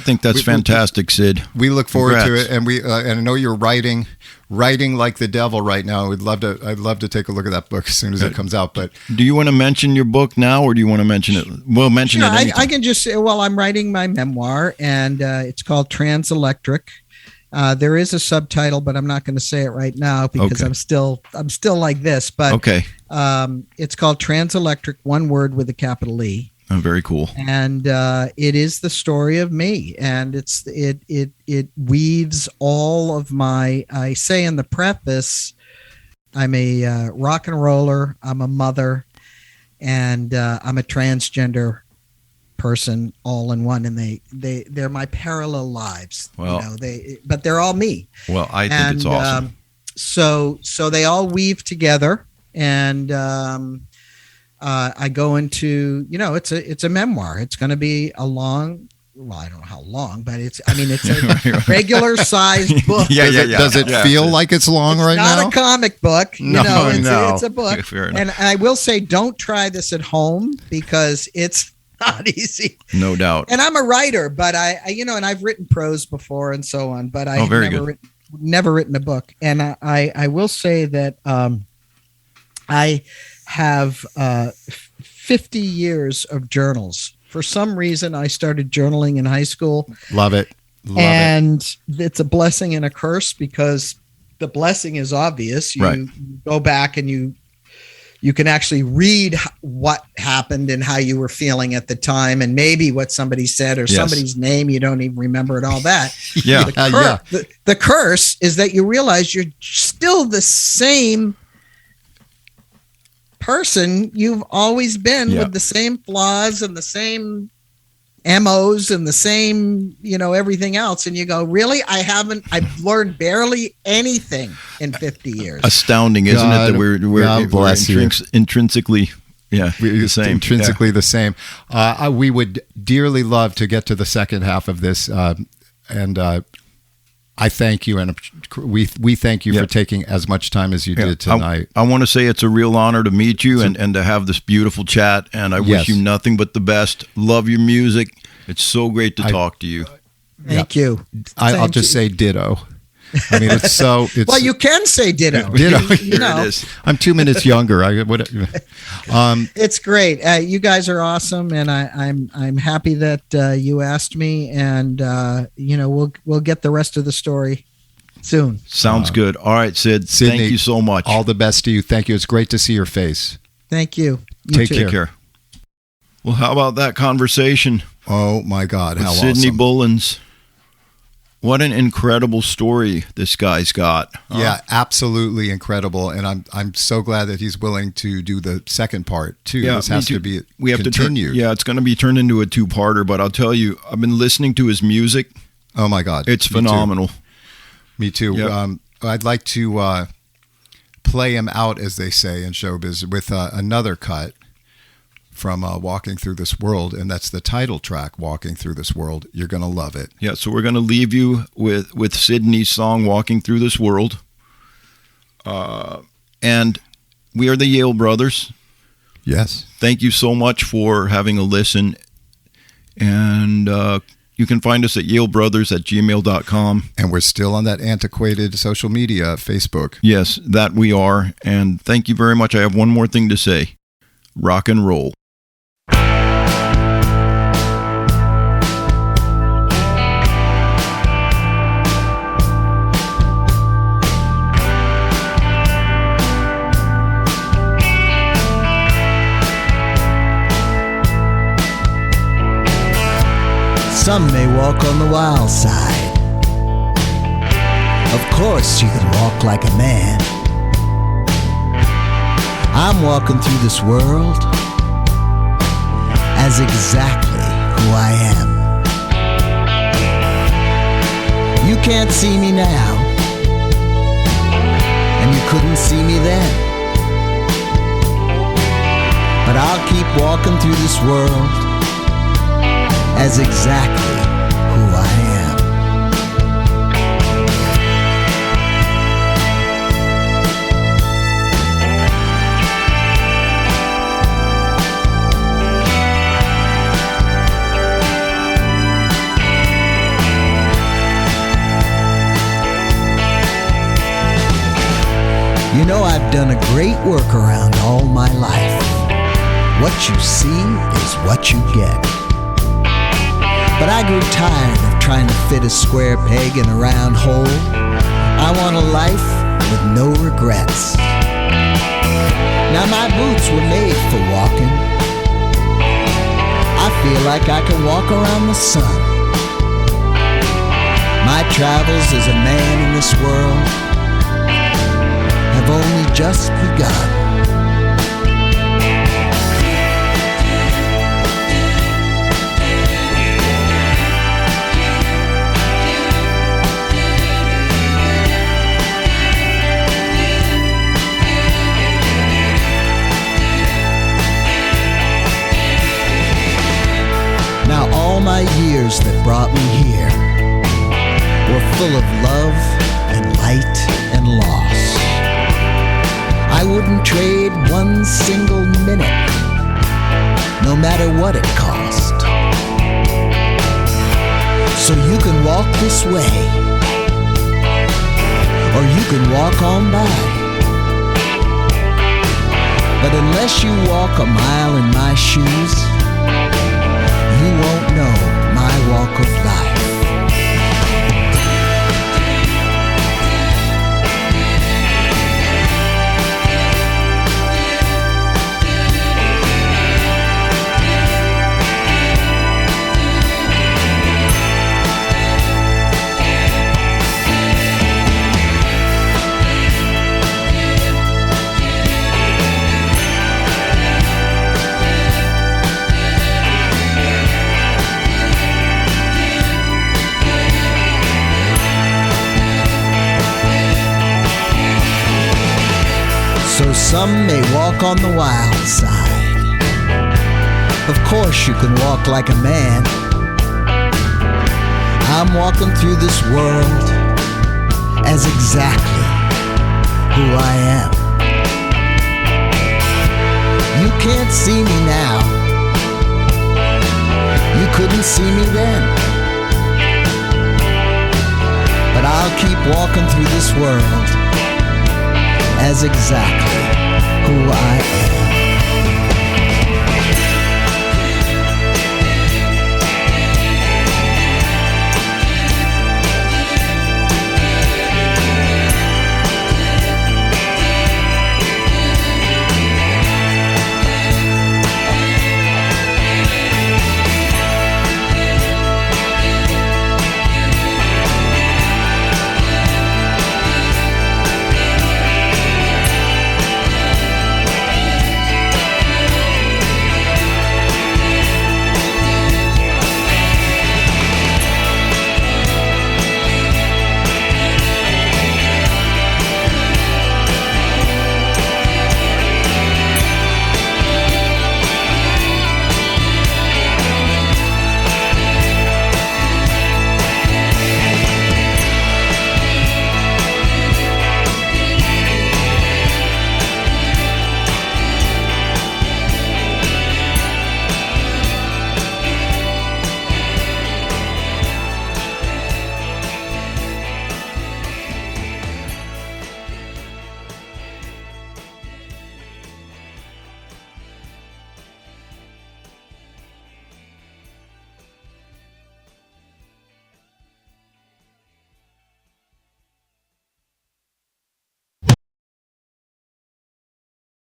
[SPEAKER 1] think that's fantastic, Sid.
[SPEAKER 3] We look forward to it, and and I know you're writing like the devil right now. I'd love to take a look at that book as soon as it comes out. But
[SPEAKER 1] do you want to mention your book now, or do you want to mention it? Well, mention it.
[SPEAKER 4] I can just say, I'm writing my memoir, and it's called TransElectric. There is a subtitle, but I'm not going to say it right now because I'm still like this. But it's called TransElectric, one word with a capital E.
[SPEAKER 1] Oh, very cool.
[SPEAKER 4] And it is the story of me, and it weaves all of my. I say in the preface, I'm a rock and roller. I'm a mother, and I'm a transgender person all in one, and they're my parallel lives.
[SPEAKER 1] Well,
[SPEAKER 4] but they're all me.
[SPEAKER 1] Well, I think it's awesome.
[SPEAKER 4] So they all weave together, and I go into it's a memoir. It's going to be a long. Well, I don't know how long, but it's a regular sized book.
[SPEAKER 3] Does it feel like it's long right now?
[SPEAKER 4] Not a comic book.
[SPEAKER 3] No.
[SPEAKER 4] It's a book. And I will say, don't try this at home because it's not easy.
[SPEAKER 1] No doubt.
[SPEAKER 4] And I'm a writer, but I and I've written prose before and so on, but I've never written a book. And I will say that I have 50 years of journals. For some reason, I started journaling in high school.
[SPEAKER 3] Love it.
[SPEAKER 4] It's a blessing and a curse because the blessing is obvious. You go back and you can actually read what happened and how you were feeling at the time, and maybe what somebody said or somebody's name you don't even remember and all that. The curse is that you realize you're still the same person you've always been, with the same flaws and the same MOs and the same, everything else. And you go, really? I've learned barely anything in 50 years.
[SPEAKER 1] Astounding, isn't it? That we're intrinsically the same.
[SPEAKER 3] Intrinsically the same. We would dearly love to get to the second half of this. And I thank you. And we thank you for taking as much time as you did tonight.
[SPEAKER 1] I want to say it's a real honor to meet you and to have this beautiful chat. And I wish you nothing but the best. Love your music. It's so great to talk to you.
[SPEAKER 4] Thank you.
[SPEAKER 3] I'll just say ditto. I mean, it's so.
[SPEAKER 4] Well, you can say ditto.
[SPEAKER 3] Ditto.
[SPEAKER 1] It is.
[SPEAKER 3] I'm 2 minutes younger.
[SPEAKER 4] It's great. You guys are awesome, and I'm happy that you asked me, and we'll get the rest of the story soon.
[SPEAKER 1] Sounds good. All right, Sid.
[SPEAKER 3] Cidny,
[SPEAKER 1] thank you so much.
[SPEAKER 3] All the best to you. Thank you. It's great to see your face.
[SPEAKER 4] Thank you.
[SPEAKER 3] Take
[SPEAKER 4] too.
[SPEAKER 3] care.
[SPEAKER 1] Well, how about that conversation?
[SPEAKER 3] Oh my God, how awesome!
[SPEAKER 1] Cidny Bullens. What an incredible story this guy's got.
[SPEAKER 3] Yeah, absolutely incredible. And I'm so glad that he's willing to do the second part too.
[SPEAKER 1] Yeah,
[SPEAKER 3] this has to be continued.
[SPEAKER 1] It's going to be turned into a two-parter, but I'll tell you, I've been listening to his music.
[SPEAKER 3] Oh my God.
[SPEAKER 1] It's phenomenal.
[SPEAKER 3] Me too.
[SPEAKER 1] Yep.
[SPEAKER 3] I'd like to play him out, as they say in showbiz, with another cut from Walking Through This World, and that's the title track, Walking Through This World. You're going to love it.
[SPEAKER 1] Yeah, so we're going to leave you with Cidny's song, Walking Through This World. And we are the Yale Brothers.
[SPEAKER 3] Yes.
[SPEAKER 1] Thank you so much for having a listen. And you can find us at yalebrothers@gmail.com.
[SPEAKER 3] And we're still on that antiquated social media, Facebook.
[SPEAKER 1] Yes, that we are. And thank you very much. I have one more thing to say. Rock and roll.
[SPEAKER 2] Some may walk on the wild side. Of course you can walk like a man. I'm walking through this world as exactly who I am. You can't see me now, and you couldn't see me then. But I'll keep walking through this world as exactly who I am. You know, I've done a great workaround all my life. What you see is what you get. But I grew tired of trying to fit a square peg in a round hole. I want a life with no regrets. Now my boots were made for walking. I feel like I can walk around the sun. My travels as a man in this world have only just begun. Now all my years that brought me here were full of love and light and loss. I wouldn't trade one single minute, no matter what it cost. So you can walk this way, or you can walk on by. But unless you walk a mile in my shoes, you won't know my walk of life. Some may walk on the wild side. Of course you can walk like a man. I'm walking through this world as exactly who I am. You can't see me now. You couldn't see me then. But I'll keep walking through this world as exactly who I am.